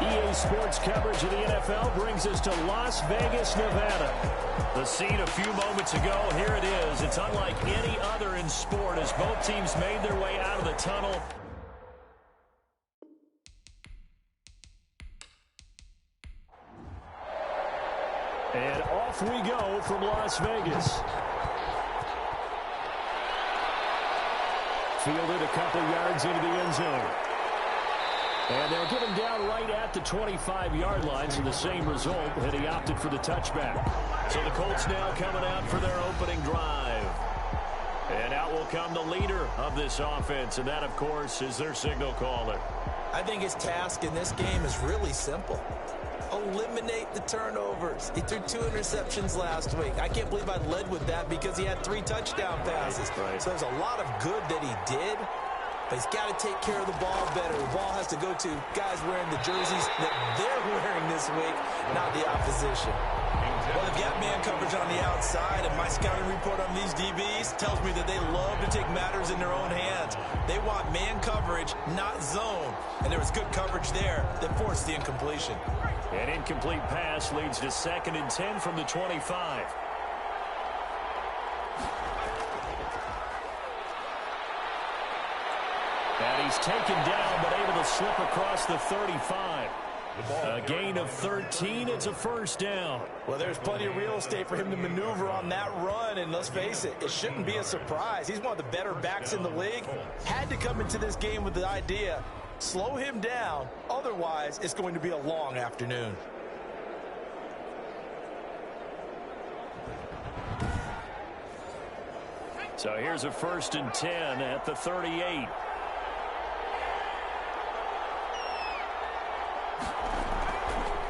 EA Sports coverage of the NFL brings us to Las Vegas, Nevada. The scene a few moments ago, here it is. It's unlike any other in sport as both teams made their way out of the tunnel. And off we go from Las Vegas. Fielded a couple yards into the end zone. And they'll get him down right at the 25-yard line, so the same result, and he opted for the touchback. So the Colts now coming out for their opening drive. And out will come the leader of this offense, and that, of course, is their signal caller. I think his task in this game is really simple. Eliminate the turnovers. He threw 2 interceptions last week. I can't believe I led with that because he had 3 touchdown passes. Right. So there's a lot of good that he did, but he's got to take care of the ball better. The ball has to go to guys wearing the jerseys that they're wearing this week, not the opposition. Well, they've got man coverage on the outside, and my scouting report on these DBs tells me that they love to take matters in their own hands. They want man coverage, not zone. And there was good coverage there that forced the incompletion. An incomplete pass leads to 2nd and 10 from the 25. And he's taken down, but able to slip across the 35. A gain of 13. It's a first down. Well, there's plenty of real estate for him to maneuver on that run, and let's face it, it shouldn't be a surprise. He's one of the better backs in the league. Had to come into this game with the idea, slow him down, otherwise it's going to be a long afternoon. So here's a 1st and 10 at the 38.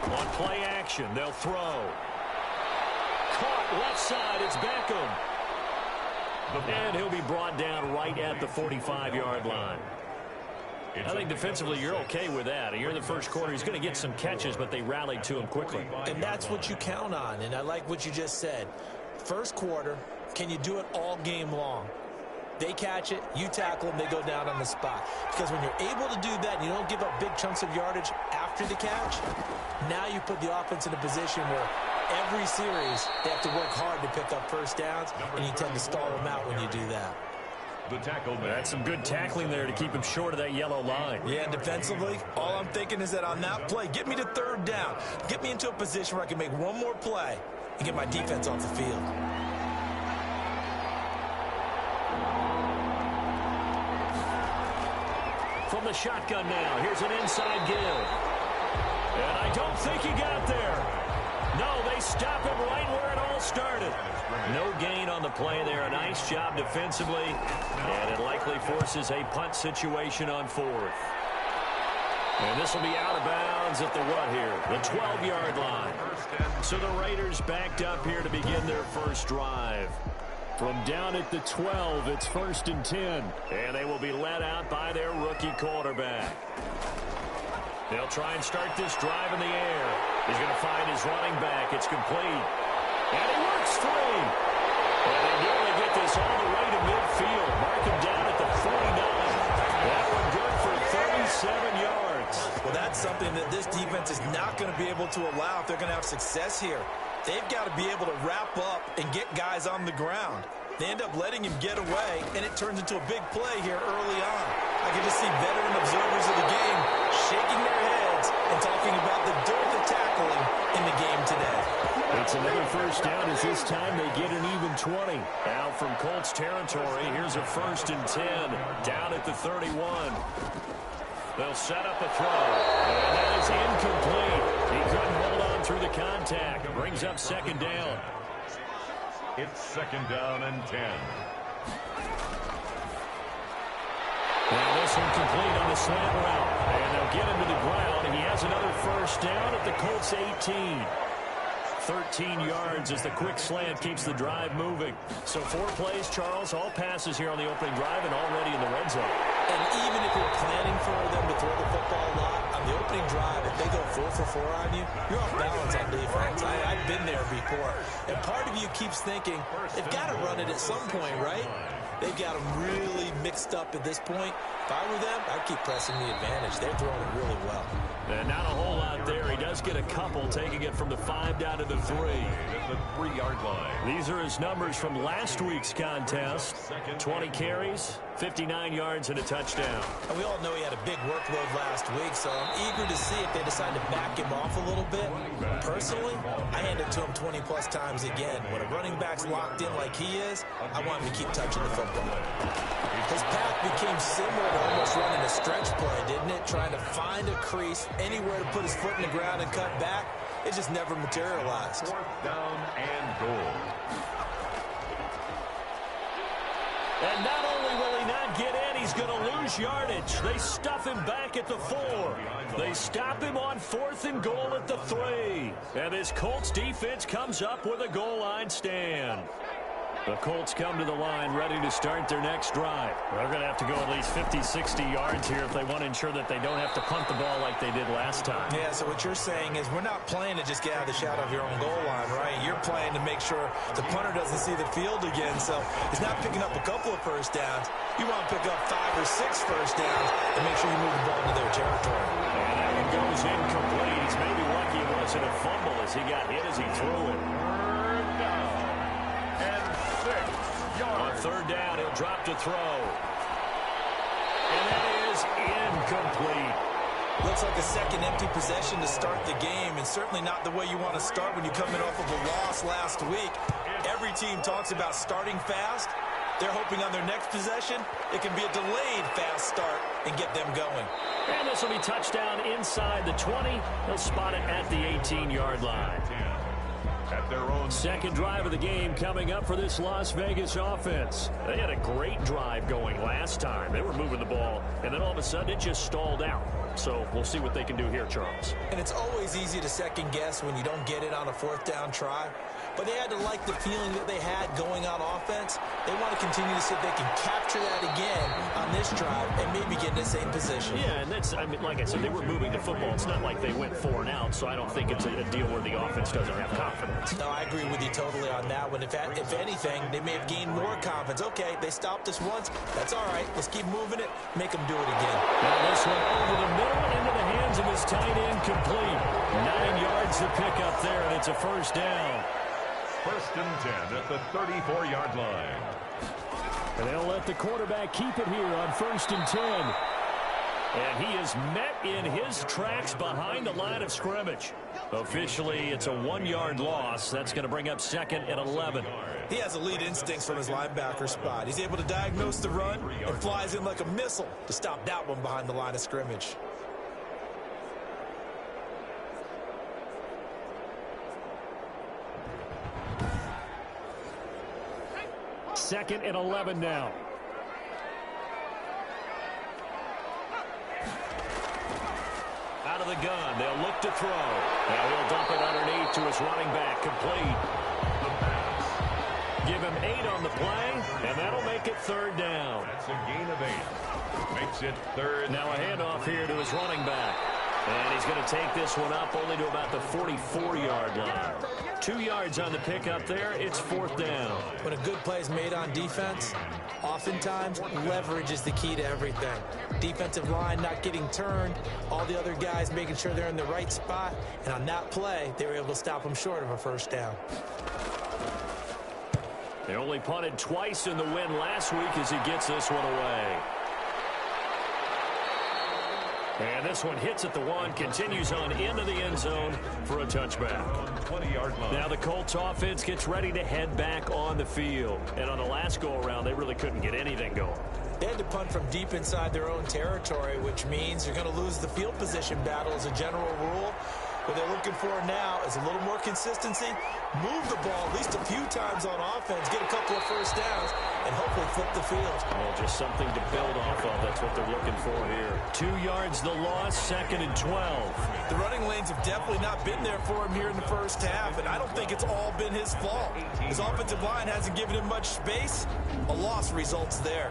On play action, they'll throw. Caught left side, it's Beckham. And he'll be brought down right at the 45-yard line. I think defensively you're okay with that. You're in the first quarter. He's going to get some catches, but they rallied to him quickly. And that's what you count on, and I like what you just said. First quarter, can you do it all game long? They catch it, you tackle them, they go down on the spot. Because when you're able to do that and you don't give up big chunks of yardage after the catch, now you put the offense in a position where every series they have to work hard to pick up first downs, and you tend to stall them out when you do that. The tackle. That's some good tackling there to keep him short of that yellow line. Yeah, and defensively, all I'm thinking is that on that play, get me to 3rd down. Get me into a position where I can make one more play and get my defense off the field. From the shotgun now, here's an inside give. And I don't think he got there. No, they stop him right where it all started. No gain on the play there. A nice job defensively. And it likely forces a punt situation on 4th. And this will be out of bounds at the what here? The 12-yard line. So the Raiders backed up here to begin their first drive. From down at the 12, it's 1st and 10. And they will be led out by their rookie quarterback. They'll try and start this drive in the air. He's going to find his running back. It's complete. And he works free. And they nearly get this all the way to midfield. Mark him down at the 49. That one good for 37 yards. Well, that's something that this defense is not going to be able to allow if they're going to have success here. They've got to be able to wrap up and get guys on the ground. They end up letting him get away, and it turns into a big play here early on. I can just see veteran observers of the game shaking their heads and talking about the dearth of tackling in the game today. It's another first down as this time they get an even 20. Now from Colts territory, here's a 1st and 10 down at the 31. They'll set up a throw, and that is incomplete. He couldn't hold on through the contact. Brings up 2nd down. It's 2nd down and 10. Now this one complete on the slant route. And they'll get him to the ground, and he has another first down at the Colts 18. 13 yards as the quick slant keeps the drive moving. So 4 plays, Charles, all passes here on the opening drive and already in the red zone. And even if you're planning for them to throw the football a lot, on the opening drive, if they go 4 for 4 on you, you're off balance on defense. I've been there before. And part of you keeps thinking, they've got to run it at some point, right? They've got them really mixed up at this point. If I were them, I'd keep pressing the advantage. They're throwing it really well. And not a whole lot there. He does get a couple, taking it from the 5 down to the 3. At the 3-yard line. These are his numbers from last week's contest. 20 carries, 59 yards, and a touchdown. And we all know he had a big workload last week, so I'm eager to see if they decide to back him off a little bit. Personally, I hand it to him 20-plus times again. When a running back's locked in like he is, I want him to keep touching the football. His path became similar to almost running a stretch play, didn't it? Trying to find a crease, anywhere to put his foot in the ground and cut back. It just never materialized. 4th down and goal. And not only will he not get in, he's going to lose yardage. They stuff him back at the 4. They stop him on 4th and goal at the 3. And this Colts defense comes up with a goal line stand. The Colts come to the line ready to start their next drive. They're going to have to go at least 50, 60 yards here if they want to ensure that they don't have to punt the ball like they did last time. Yeah, so what you're saying is we're not playing to just get out of the shadow of your own goal line, right? You're playing to make sure the punter doesn't see the field again. So he's not picking up a couple of first downs. You want to pick up 5 or 6 first downs and make sure you move the ball into their territory. And that one goes incomplete. He's maybe lucky it wasn't a fumble as he got hit as he threw it. On 3rd down, he'll drop to throw. And that is incomplete. Looks like a second empty possession to start the game, and certainly not the way you want to start when you're coming off of a loss last week. Every team talks about starting fast. They're hoping on their next possession, it can be a delayed fast start and get them going. And this will be touchdown inside the 20. They'll spot it at the 18-yard line. At their own Second drive of the game coming up for this Las Vegas offense. They had a great drive going last time. They were moving the ball, and then all of a sudden it just stalled out. So we'll see what they can do here, Charles. And it's always easy to second guess when you don't get it on a 4th down try. But they had to like the feeling that they had going on offense. They want to continue to see if they can capture that again on this drive and maybe get in the same position. Yeah, and that's, I mean, like I said, they were moving the football. It's not like they went 4 and out, so I don't think it's a deal where the offense doesn't have confidence. No, I agree with you totally on that one. If anything, they may have gained more confidence. Okay, they stopped us once. That's all right. Let's keep moving it. Make them do it again. Now this one over the middle into the hands of his tight end, complete. 9 yards to pick up there, and it's a first down. 1st and 10 at the 34-yard line. And they'll let the quarterback keep it here on 1st and 10. And he is met in his tracks behind the line of scrimmage. Officially, it's a 1-yard loss. That's going to bring up 2nd and 11. He has elite instincts from his linebacker spot. He's able to diagnose the run and flies in like a missile to stop that one behind the line of scrimmage. Second and 11 now. Out of the gun. They'll look to throw. Now he'll dump it underneath to his running back. Complete. Give him 8 on the play, and that'll make it 3rd down. That's a gain of 8. Makes it 3rd. Now a handoff here to his running back. And he's going to take this one up only to about the 44-yard line. 2 yards on the pickup there. It's 4th down. When a good play is made on defense, oftentimes leverage is the key to everything. Defensive line not getting turned, all the other guys making sure they're in the right spot, and on that play, they were able to stop them short of a first down. They only punted twice in the win last week as he gets this one away. And this one hits at the 1, continues on into the end zone for a touchback. 20-yard line. Now the Colts offense gets ready to head back on the field. And on the last go-around, they really couldn't get anything going. They had to punt from deep inside their own territory, which means you're going to lose the field position battle as a general rule. What they're looking for now is a little more consistency, move the ball at least a few times on offense, get a couple of first downs, and hopefully flip the field. Well, just something to build off of. That's what they're looking for here. 2 yards the loss, 2nd and 12. The running lanes have definitely not been there for him here in the first half, and I don't think it's all been his fault. His offensive line hasn't given him much space. A loss results there.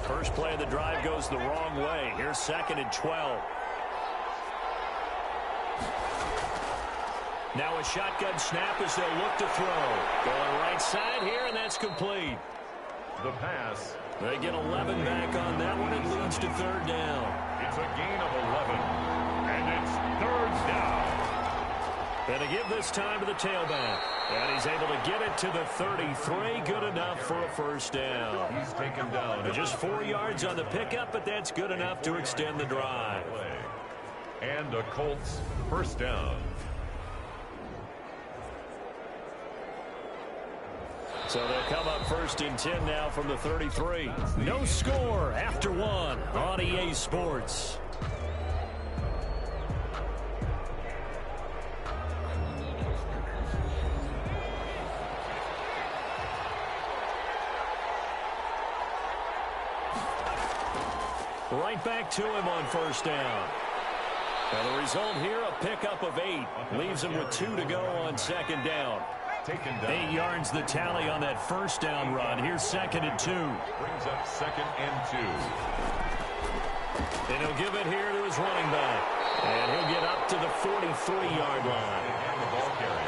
First play of the drive goes the wrong way. Here's 2nd and 12. Now a shotgun snap as they'll look to throw. Going right side here, and that's complete. The pass. They get 11 back on that one. It leads to third down. It's a gain of 11. And it's third down. And to give this time to the tailback. And he's able to get it to the 33. Good enough for a first down. He's taken down. Just 4 yards on the pickup, but that's good enough to extend the drive. And a Colts first down. So they'll come up first and 10 now from the 33. No score after one on EA Sports. Right back to him on first down. And the result here, a pickup of 8. Leaves him with 2 to go on second down. 8 yards the tally on that first down run. Here's second and 2. Brings up second and 2. And he'll give it here to his running back. And he'll get up to the 43-yard line. I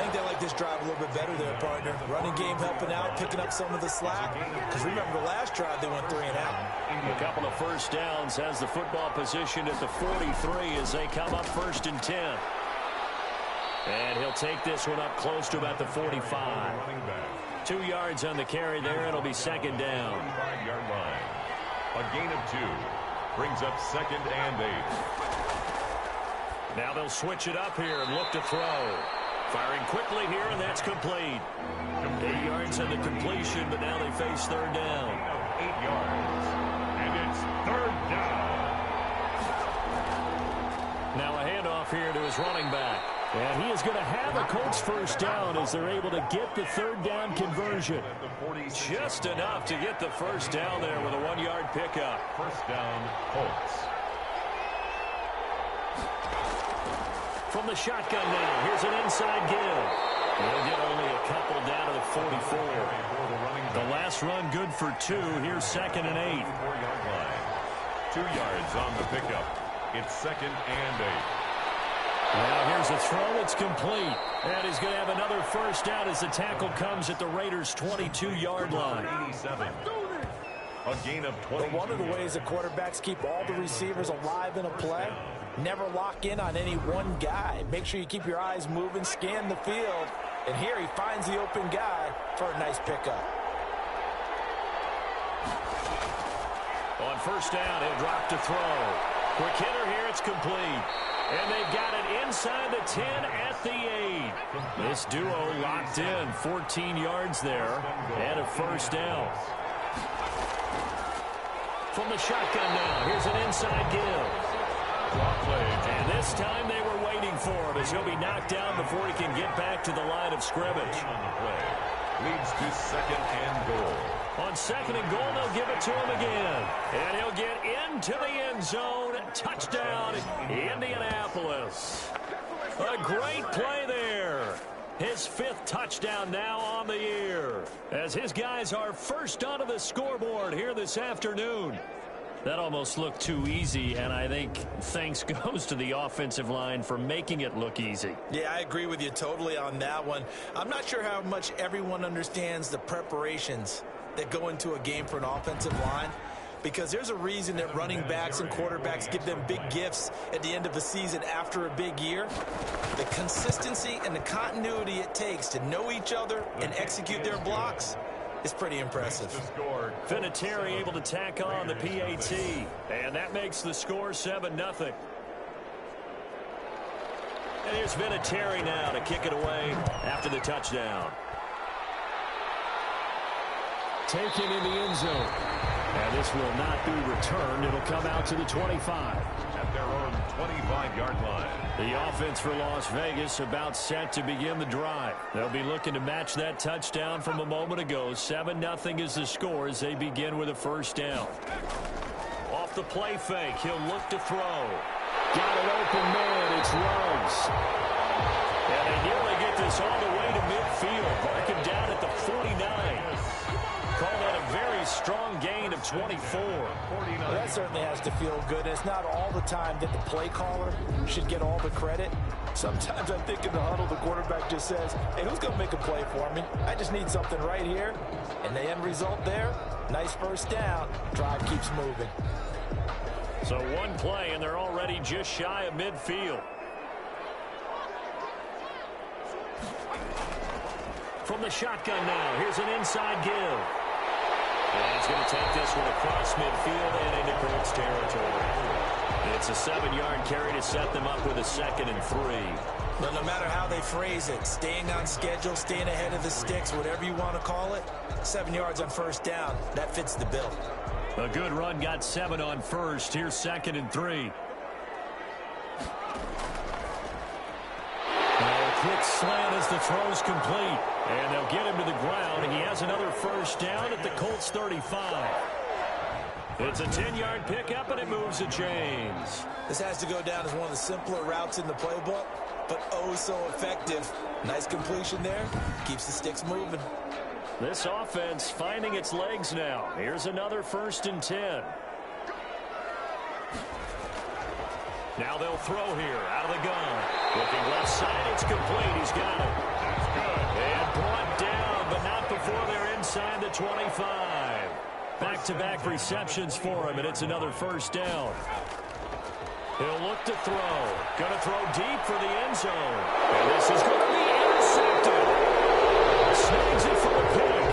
think they like this drive a little bit better there, partner. Running game helping out, picking up some of the slack. Because remember the last drive, they went 3 and out. A couple of first downs has the football position at the 43 as they come up first and 10. And he'll take this one up close to about the 45. 2 yards on the carry there. It'll be second down. 45-yard line. A gain of 2. Brings up second and 8. Now they'll switch it up here and look to throw. Firing quickly here, and that's complete. 8 yards on the completion, but now they face third down. 8 yards. And it's third down. Now a handoff here to his running back. And he is going to have a Colts first down as they're able to get the third down conversion. Just enough to get the first down there with a 1-yard pickup. First down, Colts. From the shotgun now, here's an inside give. They'll get only a couple down to the 44. The last run good for 2. Here's second and 8. 4-yard line. 2 yards on the pickup. It's second and 8. Now here's a throw. It's complete. And he's going to have another first down as the tackle comes at the Raiders' 22-yard line. 87. A gain of 20. But one of the ways the quarterbacks keep all the receivers alive in a play, never lock in on any one guy. Make sure you keep your eyes moving, scan the field. And here he finds the open guy for a nice pickup. On first down, he'll drop to throw. Quick hitter here. It's complete. And they've got it inside the 10 at the 8. This duo locked in. 14 yards there and a first down. From the shotgun now, here's an inside give. And this time they were waiting for him as he'll be knocked down before he can get back to the line of scrimmage. Leads to second and goal. On second and goal, they'll give it to him again. And he'll get into the end zone. Touchdown, Indianapolis. A great play there. His 5th touchdown now on the year. As his guys are first onto the scoreboard here this afternoon. That almost looked too easy, and I think thanks goes to the offensive line for making it look easy. Yeah, I agree with you totally on that one. I'm not sure how much everyone understands the preparations that go into a game for an offensive line, because there's a reason that running backs and quarterbacks give them big gifts at the end of the season after a big year. The consistency and the continuity it takes to know each other and execute their blocks is pretty impressive. Vinatieri able to tack on the PAT, and that makes the score 7-0. And here's Vinatieri now to kick it away after the touchdown. Taken in the end zone. And this will not be returned. It'll come out to the 25. At their own 25-yard line. The offense for Las Vegas about set to begin the drive. They'll be looking to match that touchdown from a moment ago. 7-0 is the score as they begin with a first down. Off the play fake, he'll look to throw. Got an open man, it's Ruggs. And they nearly get this all the way to midfield. Mark him down at the 49. Call that a very strong gain of 24. Well, that certainly has to feel good. It's not all the time that the play caller should get all the credit. Sometimes I think in the huddle, the quarterback just says, hey, who's going to make a play for me? I just need something right here. And the end result there, nice first down. Drive keeps moving. So one play, and they're already just shy of midfield. From the shotgun now, here's an inside give. And he's going to take this one across midfield and into Colts territory. It's a 7-yard carry to set them up with a 2nd and 3. But no matter how they phrase it, staying on schedule, staying ahead of the sticks, whatever you want to call it, 7 yards on first down, that fits the bill. A good run got 7 on first. Here's 2nd and 3. Now a quick slant as the throw's complete. And they'll get him to the ground, and he has another first down at the Colts 35. It's a 10-yard pickup, and it moves the chains. This has to go down as one of the simpler routes in the playbook, but oh so effective. Nice completion there. Keeps the sticks moving. This offense finding its legs now. Here's another 1st and 10. Now they'll throw here out of the gun. Looking left side, it's complete. He's got it. That's good. And brought down, but not before they're inside the 25. Back-to-back receptions for him, and it's another first down. He'll look to throw. Going to throw deep for the end zone. And this is going to be intercepted. Snags it for the pick.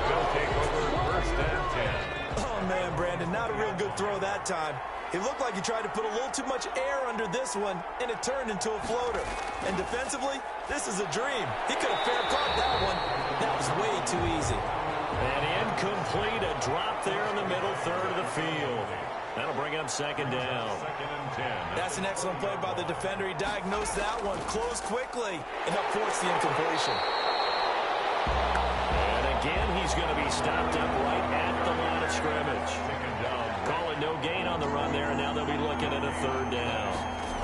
They'll take over 1st and 10. Oh, man, Brandon, not a real good throw that time. It looked like he tried to put a little too much air under this one, and it turned into a floater. And defensively, this is a dream. He could have fair caught that one. That was way too easy. And incomplete, a drop there in the middle third of the field. That'll bring up 2nd down. 2nd and 10. That's an excellent play by the defender. He diagnosed that one, closed quickly, and helped force the incompletion. And again, he's going to be stopped up right at the line of scrimmage. Taken down. Call it no gain on the run there, and now they'll be looking at a 3rd down.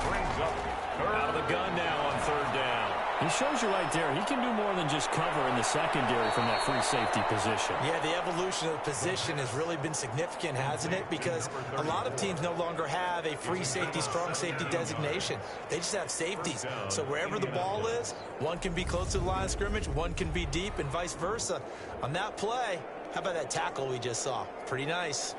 Brings up Out of the gun now on 3rd down. He shows you right there, he can do more than just cover in the secondary from that free safety position. Yeah, the evolution of the position has really been significant, hasn't it? Because a lot of teams no longer have a free safety, strong safety designation. They just have safeties. So wherever the ball is, one can be close to the line of scrimmage, one can be deep, and vice versa. On that play, how about that tackle we just saw? Pretty nice.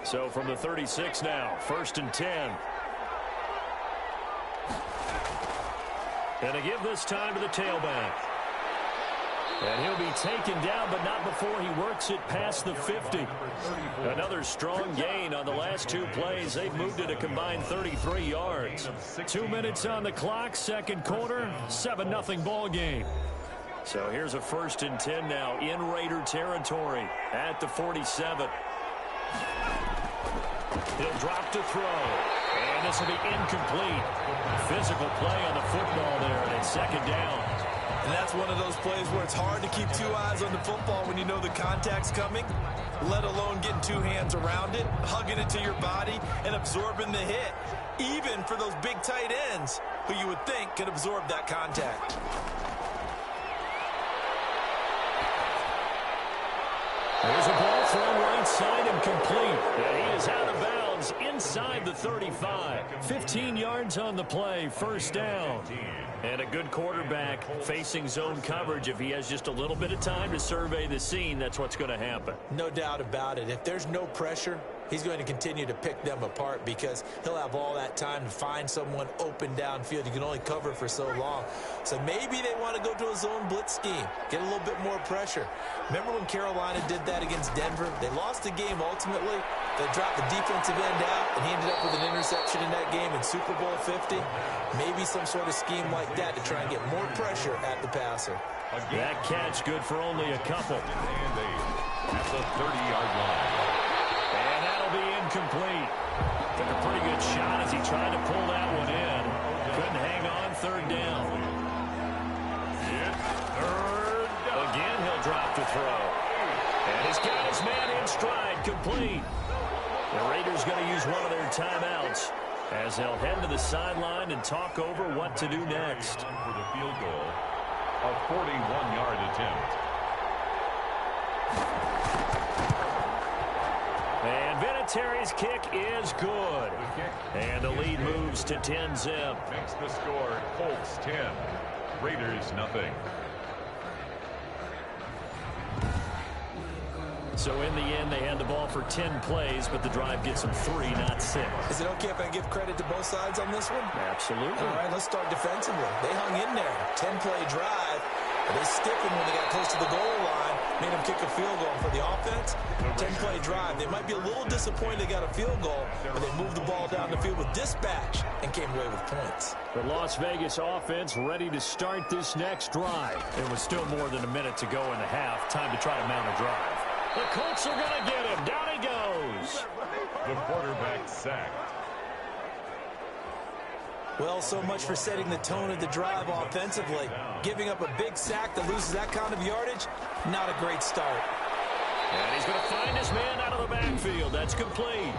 So from the 36 now, 1st and 10. And to give this time to the tailback. And he'll be taken down, but not before he works it past the 50. Another strong gain on the last 2 plays. They've moved it a combined 33 yards. 2 minutes on the clock, 2nd quarter, 7-0 ball game. So here's a 1st and 10 now in Raider territory at the 47. He'll drop to throw. And this will be incomplete. Physical play on the football there, and it's 2nd down. And that's one of those plays where it's hard to keep 2 eyes on the football when you know the contact's coming, let alone getting 2 hands around it, hugging it to your body, and absorbing the hit, even for those big tight ends who you would think could absorb that contact. There's a ball thrown right side and complete. And he is out of bounds inside the 35. 15 yards on the play, 1st down. And a good quarterback facing zone coverage. If he has just a little bit of time to survey the scene, that's what's going to happen. No doubt about it. If there's no pressure, he's going to continue to pick them apart because he'll have all that time to find someone open downfield. You can only cover for so long. So maybe they want to go to a zone blitz scheme, get a little bit more pressure. Remember when Carolina did that against Denver? They lost the game ultimately. They dropped the defensive end out, and he ended up with an interception in that game in Super Bowl 50. Maybe some sort of scheme like that to try and get more pressure at the passer. That catch good for only a couple. And 8 at the 30-yard line. And that'll be incomplete. Took a pretty good shot as he tried to pull that one in. Couldn't hang on, 3rd down. It's 3rd down. Again, he'll drop to throw. And he's got his man in stride, complete. The Raiders going to use one of their timeouts as they'll head to the sideline and talk over what to do next. For the field goal, a 41-yard attempt. And Vinatieri's kick is good. And the lead moves to 10-zip. Makes the score Colts 10, Raiders nothing. So in the end, they had the ball for 10 plays, but the drive gets them 3, not 6. Is it okay if I give credit to both sides on this one? Absolutely. All right, let's start defensively. They hung in there. 10-play drive. They stiffened when they got close to the goal line, made them kick a field goal. For the offense, 10-play drive. They might be a little disappointed they got a field goal, but they moved the ball down the field with dispatch and came away with points. The Las Vegas offense ready to start this next drive. It was still more than a minute to go in the half. Time to try to mount a drive. The Colts are going to get him. Down he goes. The quarterback sacked. Well, so much for setting the tone of the drive offensively. Giving up a big sack that loses that kind of yardage, not a great start. And he's going to find his man out of the backfield. That's complete.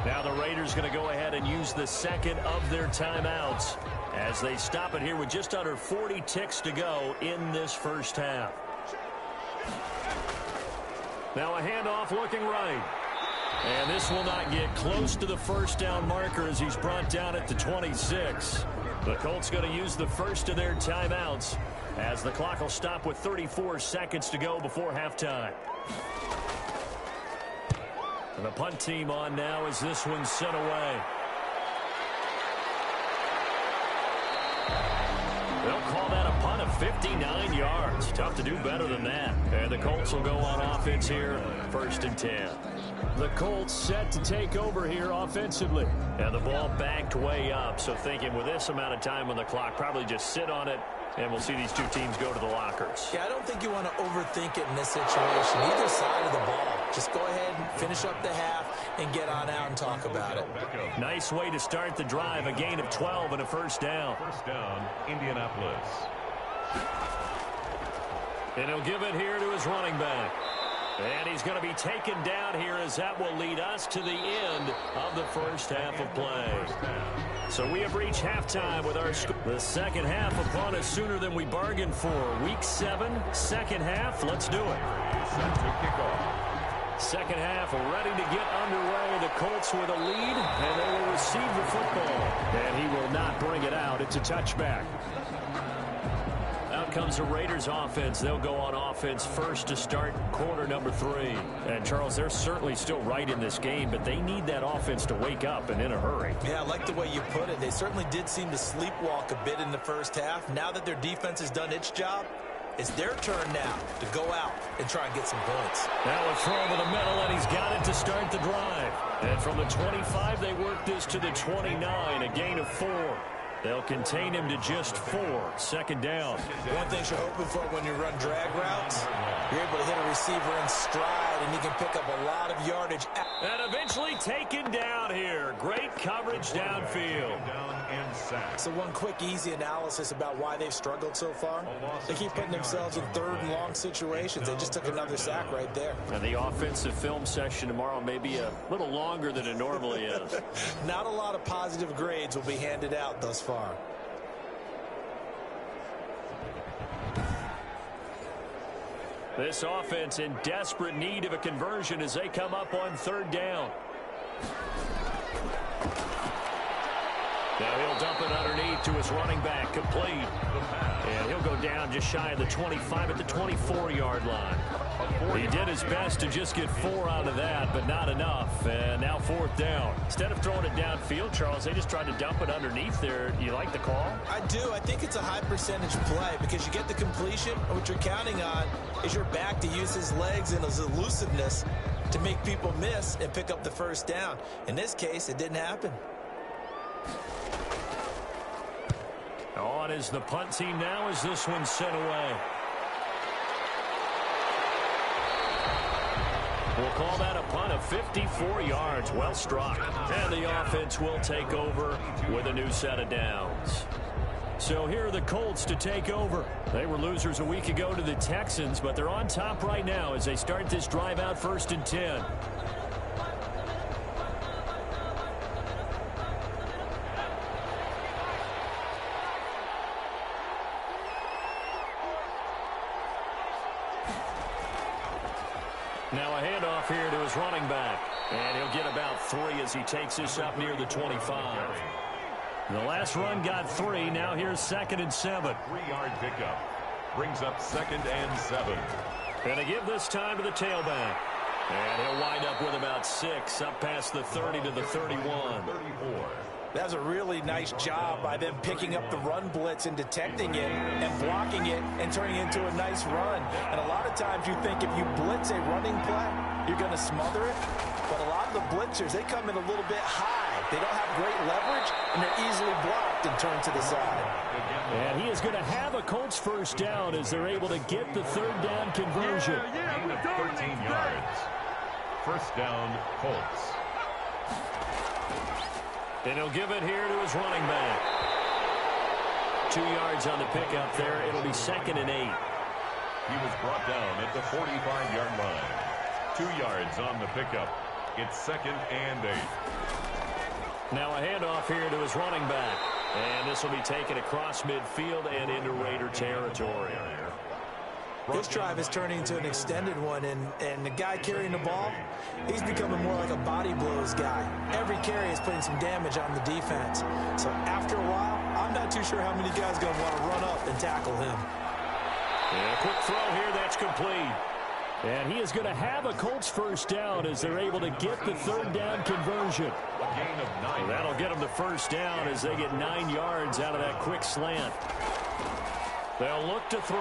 Now the Raiders going to go ahead and use the second of their timeouts as they stop it here with just under 40 ticks to go in this first half. Now a handoff looking right. And this will not get close to the first down marker as he's brought down at the 26. The Colts going to use the first of their timeouts as the clock will stop with 34 seconds to go before halftime. And the punt team on now as this one's sent away. They'll call that a punt of 59 yards. Tough to do better than that. And the Colts will go on offense here, 1st and 10. The Colts set to take over here offensively. And the ball backed way up. So thinking with this amount of time on the clock, probably just sit on it, and we'll see these two teams go to the lockers. Yeah, I don't think you want to overthink it in this situation. Either side of the ball. Just go ahead and finish up the half and get on out and talk about it. Nice way to start the drive. A gain of 12 and a first down. First down, Indianapolis. And he'll give it here to his running back. And he's going to be taken down here as that will lead us to the end of the first half of play. So we have reached halftime with our score. The second half upon us sooner than we bargained for. Week 7, second half. Let's do it. Set to kick off. Second half ready to get underway. The Colts with a lead, and they will receive the football. And he will not bring it out. It's a touchback. Out comes the Raiders offense. They'll go on offense first to start quarter number 3. And, Charles, they're certainly still right in this game, but they need that offense to wake up and in a hurry. Yeah, I like the way you put it. They certainly did seem to sleepwalk a bit in the first half. Now that their defense has done its job, it's their turn now to go out and try and get some points. Now a throw over the middle, and he's got it to start the drive. And from the 25, they work this to the 29, a gain of 4. They'll contain him to just 4. Second down. One thing you're hoping for when you run drag routes, you're able to hit a receiver in stride, and you can pick up a lot of yardage. And eventually taken down here. Great coverage downfield. So one quick, easy analysis about why they've struggled so far. They keep putting themselves in third and long situations. They just took another sack right there. And the offensive film session tomorrow may be a little longer than it normally is. Not a lot of positive grades will be handed out thus far. This offense in desperate need of a conversion as they come up on third down. Now he'll dump it underneath to his running back, complete. And he'll go down just shy of the 25 at the 24-yard line. He did his best to just get 4 out of that, but not enough. And now fourth down. Instead of throwing it downfield, Charles, they just tried to dump it underneath there. You like the call? I do. I think it's a high percentage play because you get the completion, and what you're counting on is your back to use his legs and his elusiveness to make people miss and pick up the first down. In this case, it didn't happen. On is the punt team now as this one's sent away. We'll call that a punt of 54 yards. Well struck. And the offense will take over with a new set of downs. So here are the Colts to take over. They were losers a week ago to the Texans, but they're on top right now as they start this drive out 1st and 10. Now a handoff here to his running back. And he'll get about 3 as he takes this up near the 25. The last run got 3. Now here's 2nd and 7. 3-yard pickup. Brings up 2nd and 7. Gonna give this time to the tailback. And he'll wind up with about 6 up past the 30 to the 31. 34. That's a really nice job by them picking up the run blitz and detecting it and blocking it and turning it into a nice run. And a lot of times you think if you blitz a running play, you're going to smother it. But a lot of the blitzers, they come in a little bit high. They don't have great leverage, and they're easily blocked and turned to the side. And he is going to have a Colts first down as they're able to get the 3rd down conversion. Gain of 13 yards. First down, Colts. And he'll give it here to his running back. 2 yards on the pickup there. It'll be 2nd and 8. He was brought down at the 45-yard line. 2 yards on the pickup. It's 2nd and 8. Now a handoff here to his running back. And this will be taken across midfield and into Raider territory. This drive is turning into an extended one, and the guy carrying the ball, he's becoming more like a body blows guy. Every carry is putting some damage on the defense. So after a while, I'm not too sure how many guys are going to want to run up and tackle him. Yeah, quick throw here, that's complete. And he is going to have a Colts first down as they're able to get the 3rd down conversion. Gain of 9. That'll get them the first down as they get 9 yards out of that quick slant. They'll look to throw.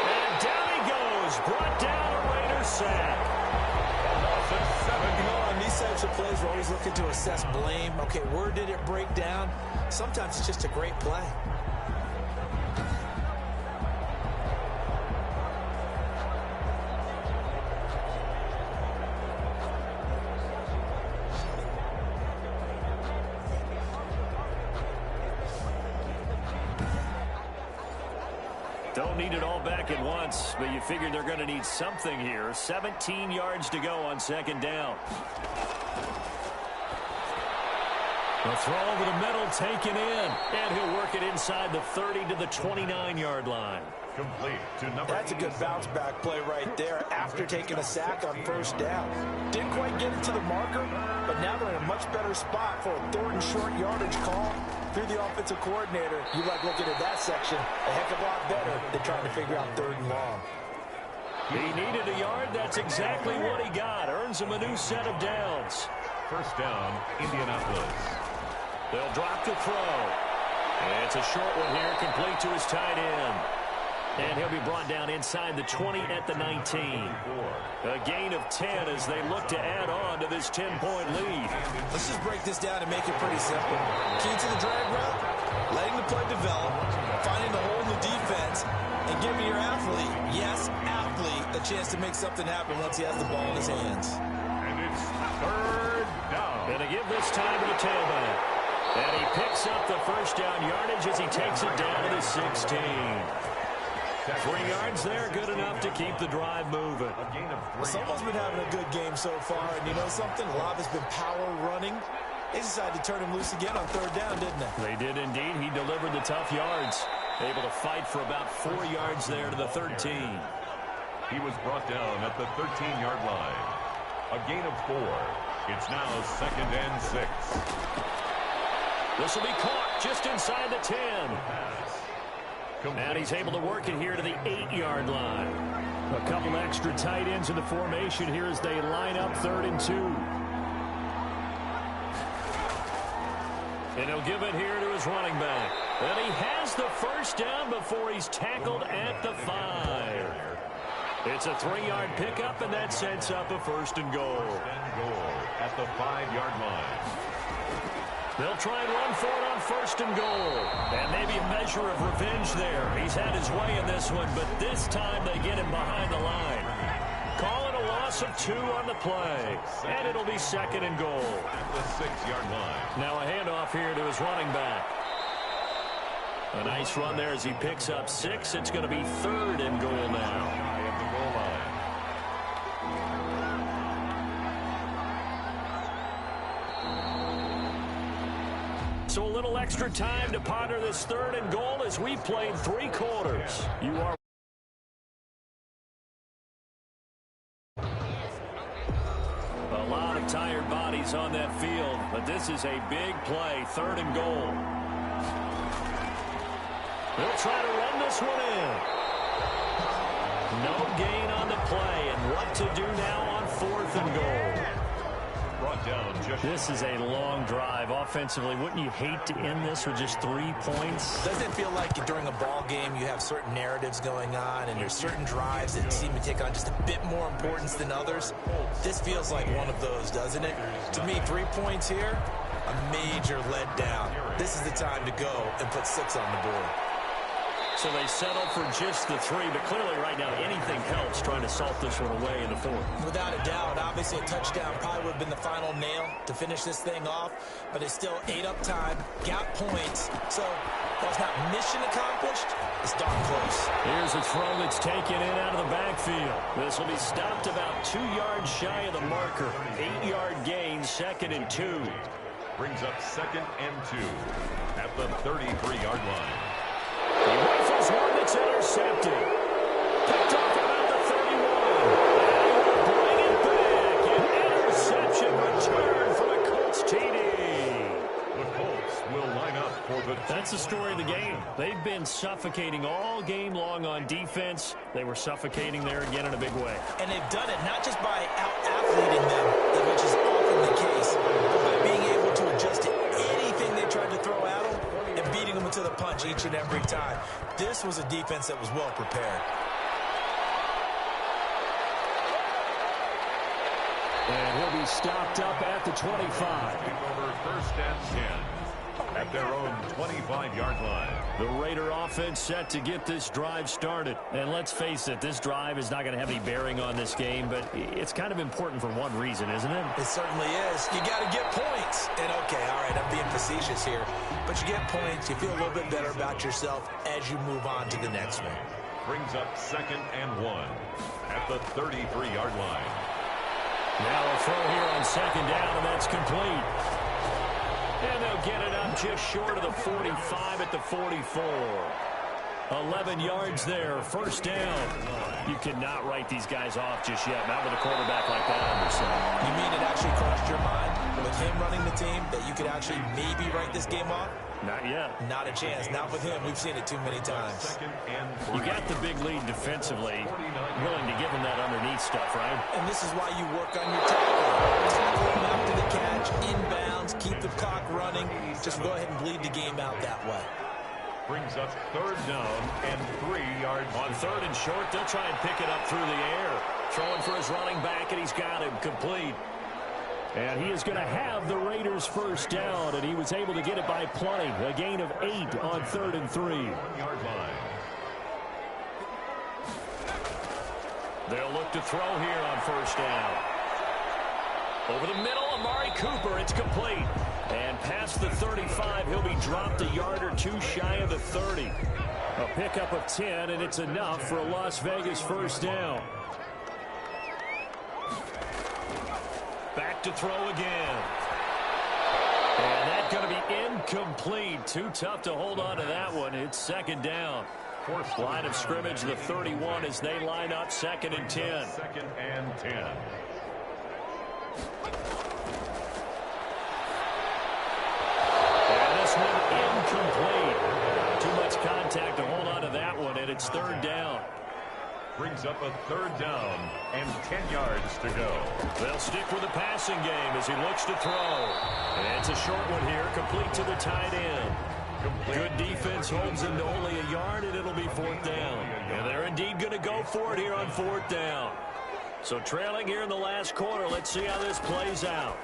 And down he goes. Brought down a Raider sack. You know, on these types of plays, we're always looking to assess blame. Okay, where did it break down? Sometimes it's just a great play. Don't need it all back at once, but you figure they're going to need something here. 17 yards to go on 2nd down. The throw over the middle, taken in. And he'll work it inside the 30 to the 29-yard line. Complete to number. That's a good bounce back play right there after taking a sack on first down. Didn't quite get it to the marker, but now they're in a much better spot for a 3rd and short yardage call. Through the offensive coordinator, you like looking at that section a heck of a lot better than trying to figure out 3rd and long. He needed a yard. That's exactly what he got. Earns him a new set of downs. First down, Indianapolis. They'll drop the throw. And it's a short one here, complete to his tight end. And he'll be brought down inside the 20 at the 19. A gain of 10 as they look to add on to this 10-point lead. Let's just break this down and make it pretty simple. Key to the drag route, letting the play develop, finding the hole in the defense, and giving your athlete, yes, athlete, a chance to make something happen once he has the ball in his hands. And it's 3rd down. Gonna give this time to the tailback. And he picks up the first down yardage as he takes it down to the 16. 3 yards there, good enough to keep the drive moving. Someone's been having a good game so far, and you know something? A lot has been power running. They decided to turn him loose again on 3rd down, didn't they? They did indeed. He delivered the tough yards. Able to fight for about 4 yards there to the 13. He was brought down at the 13-yard line. A gain of 4. It's now 2nd and 6. This will be caught just inside the 10. And he's able to work it here to the 8-yard line. A couple extra tight ends in the formation here as they line up 3rd and 2. And he'll give it here to his running back. And he has the first down before he's tackled at the 5. It's a 3-yard pickup, and that sets up a 1st and goal. At the 5-yard line. They'll try and run for it on 1st and goal. And maybe a measure of revenge there. He's had his way in this one, but this time they get him behind the line. Calling a loss of 2 on the play. And it'll be 2nd and goal. At the 6-yard line. Now a handoff here to his running back. A nice run there as he picks up 6. It's going to be 3rd and goal now. At the goal line. So a little extra time to ponder this 3rd and goal as we played 3 quarters. You are A lot of tired bodies on that field, but this is a big play, 3rd and goal. They'll try to run this one in. No gain on the play, and what to do now on 4th and goal. Brought down just... This is a long drive. Offensively, wouldn't you hate to end this with just 3 points? Doesn't it feel like during a ball game you have certain narratives going on and there's certain drives that seem to take on just a bit more importance than others? This feels like one of those, doesn't it? To me, 3 points here, a major letdown. This is the time to go and put 6 on the board. So they settle for just the 3, but clearly right now anything helps trying to salt this one away in the 4th. Without a doubt, obviously a touchdown probably would have been the final nail to finish this thing off, but it's still 8 up time, got points, so while it's not mission accomplished, it's darn close. Here's a throw that's taken in out of the backfield. This will be stopped about 2 yards shy of the marker. 8-yard gain, 2nd and 2. Brings up 2nd and 2 at the 33-yard line. He rifles one that's intercepted. Picked off about the 31. And will bring it back. An interception return from a Colts TD. The Colts will line up for the... That's the story of the game. They've been suffocating all game long on defense. They were suffocating there again in a big way. And they've done it not just by out-athleting them, which is often the case, but by being able to adjust to anything they tried to throw at them and beating them to the punch each and every time. This was a defense that was well prepared. And he'll be stopped up at the 25. Over 1st and 10 at their own 25-yard line. The Raider offense set to get this drive started. And let's face it, this drive is not going to have any bearing on this game, but it's kind of important for one reason, isn't it? It certainly is. You got to get points. And okay, all right, I'm being facetious here, but you get points, you feel a little bit better about yourself as you move on to the next one. Brings up 2nd and 1 at the 33-yard line. Now a throw here on 2nd down, and that's complete. And they'll get it up just short of the 45 at the 44. 11 yards there, 1st down. You cannot write these guys off just yet, not with a quarterback like that under center. You mean it actually crossed your mind with him running the team that you could actually maybe write this game off? Not yet. Not a chance. Not with him. We've seen it too many times. 2nd and 3. You got the big lead defensively, willing to give him that underneath stuff, right? And this is why you work on your tackle. Tackle him after the catch, inbounds, keep the clock running. Just go ahead and bleed the game out that way. Brings up 3rd down and 3 yards. On 3rd and short, they'll try and pick it up through the air. Throwing for his running back, and he's got him complete. And he is going to have the Raiders' 1st down, and he was able to get it by plenty. A gain of 8 on 3rd and 3. 1-yard line. They'll look to throw here on 1st down. Over the middle, Amari Cooper, it's complete. And past the 35, he'll be dropped a yard or 2 shy of the 30. A pickup of 10, and it's enough for a Las Vegas 1st down. Back to throw again. And that's going to be incomplete. Too tough to hold on to that one. It's 2nd down. Line of scrimmage, the 31 as they line up 2nd and 10. 2nd and 10. And this one incomplete. Too much contact to hold on to that one, and it's 3rd down. Brings up a 3rd down and 10 yards to go. They'll stick with the passing game as he looks to throw. And it's a short one here, complete to the tight end. Good defense holds him to only a yard, and it'll be 4th down. And they're indeed going to go for it here on 4th down. So trailing here in the last quarter, let's see how this plays out.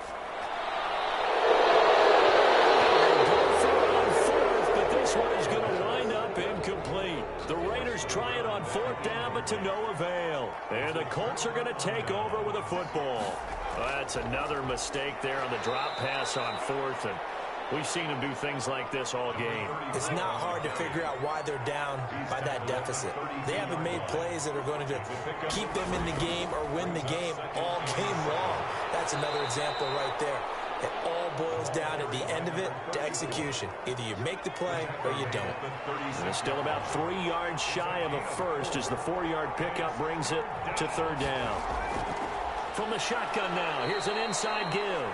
This one is going to wind up incomplete. The Raiders try it on 4th down, but to no avail. And the Colts are going to take over with a football. That's another mistake there on the drop pass on 4th. And we've seen them do things like this all game. It's not hard to figure out why they're down by that deficit. They haven't made plays that are going to keep them in the game or win the game all game long. That's another example right there. It all boils down at the end of it to execution. Either you make the play or you don't. And it's still about 3 yards shy of a first as the 4-yard pickup brings it to 3rd down. From the shotgun now, here's an inside give.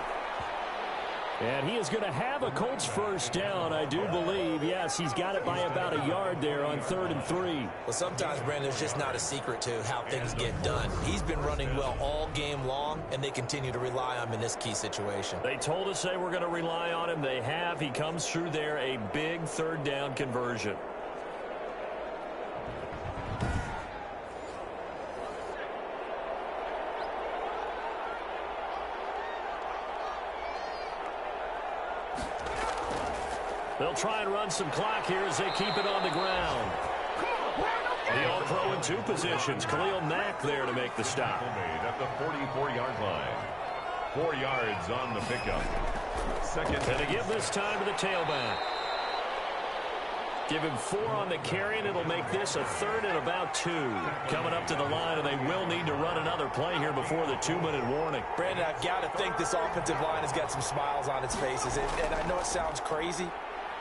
And he is going to have a Colts first down, I do believe. Yes, he's got it by about a yard there on 3rd and 3. Well, sometimes, Brandon, there's just not a secret to how things get done. He's been running well all game long, and they continue to rely on him in this key situation. They told us they were going to rely on him. They have. He comes through there, a big 3rd down conversion. They'll try and run some clock here as they keep it on the ground. The All-Pro in 2 positions. Khalil Mack there to make the stop. Made at the 44-yard line. 4 yards on the pickup. Second. And to give this time to the tailback. Give him 4 on the carry, and it'll make this a 3rd and about 2. Coming up to the line, and they will need to run another play here before the 2-minute warning. Brandon, I've got to think this offensive line has got some smiles on its faces. And I know it sounds crazy,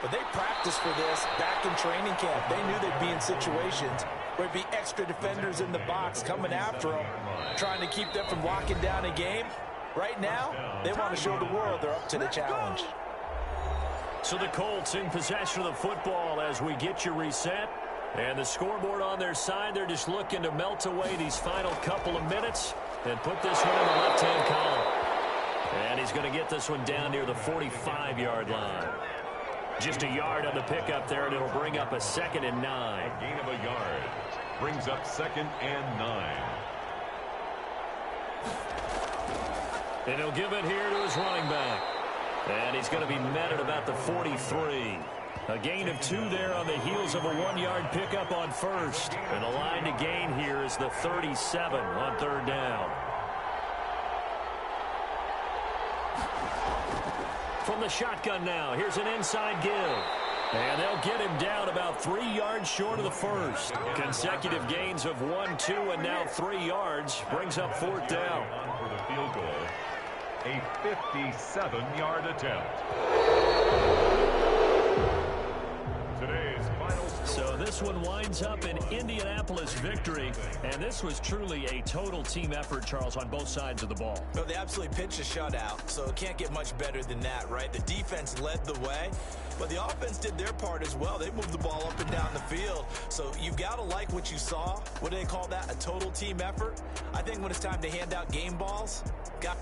but they practiced for this back in training camp. They knew they'd be in situations where it'd be extra defenders in the box coming after them, trying to keep them from locking down a game. Right now, they want to show the world they're up to the challenge. So the Colts in possession of the football as we get you reset. And the scoreboard on their side, they're just looking to melt away these final couple of minutes and put this one in the left-hand column. And he's going to get this one down near the 45-yard line. Just a yard on the pickup there, and it'll bring up a 2nd and 9. A gain of a yard. Brings up 2nd and 9. And he'll give it here to his running back. And he's going to be met at about the 43. A gain of 2 there on the heels of a 1-yard pickup on first. And the line to gain here is the 37 on 3rd down. From the shotgun now, here's an inside give. And they'll get him down about 3 yards short of the first. Consecutive gains of 1, 2, and now 3 yards brings up 4th down. For the field goal, a 57-yard attempt. Today's final score. So this one winds up an Indianapolis victory, and this was truly a total team effort, Charles, on both sides of the ball. Well, they absolutely pitched a shutout, so it can't get much better than that, right? The defense led the way, but the offense did their part as well. They moved the ball up and down the field, so you've got to like what you saw. What do they call that? A total team effort? I think when it's time to hand out game balls, got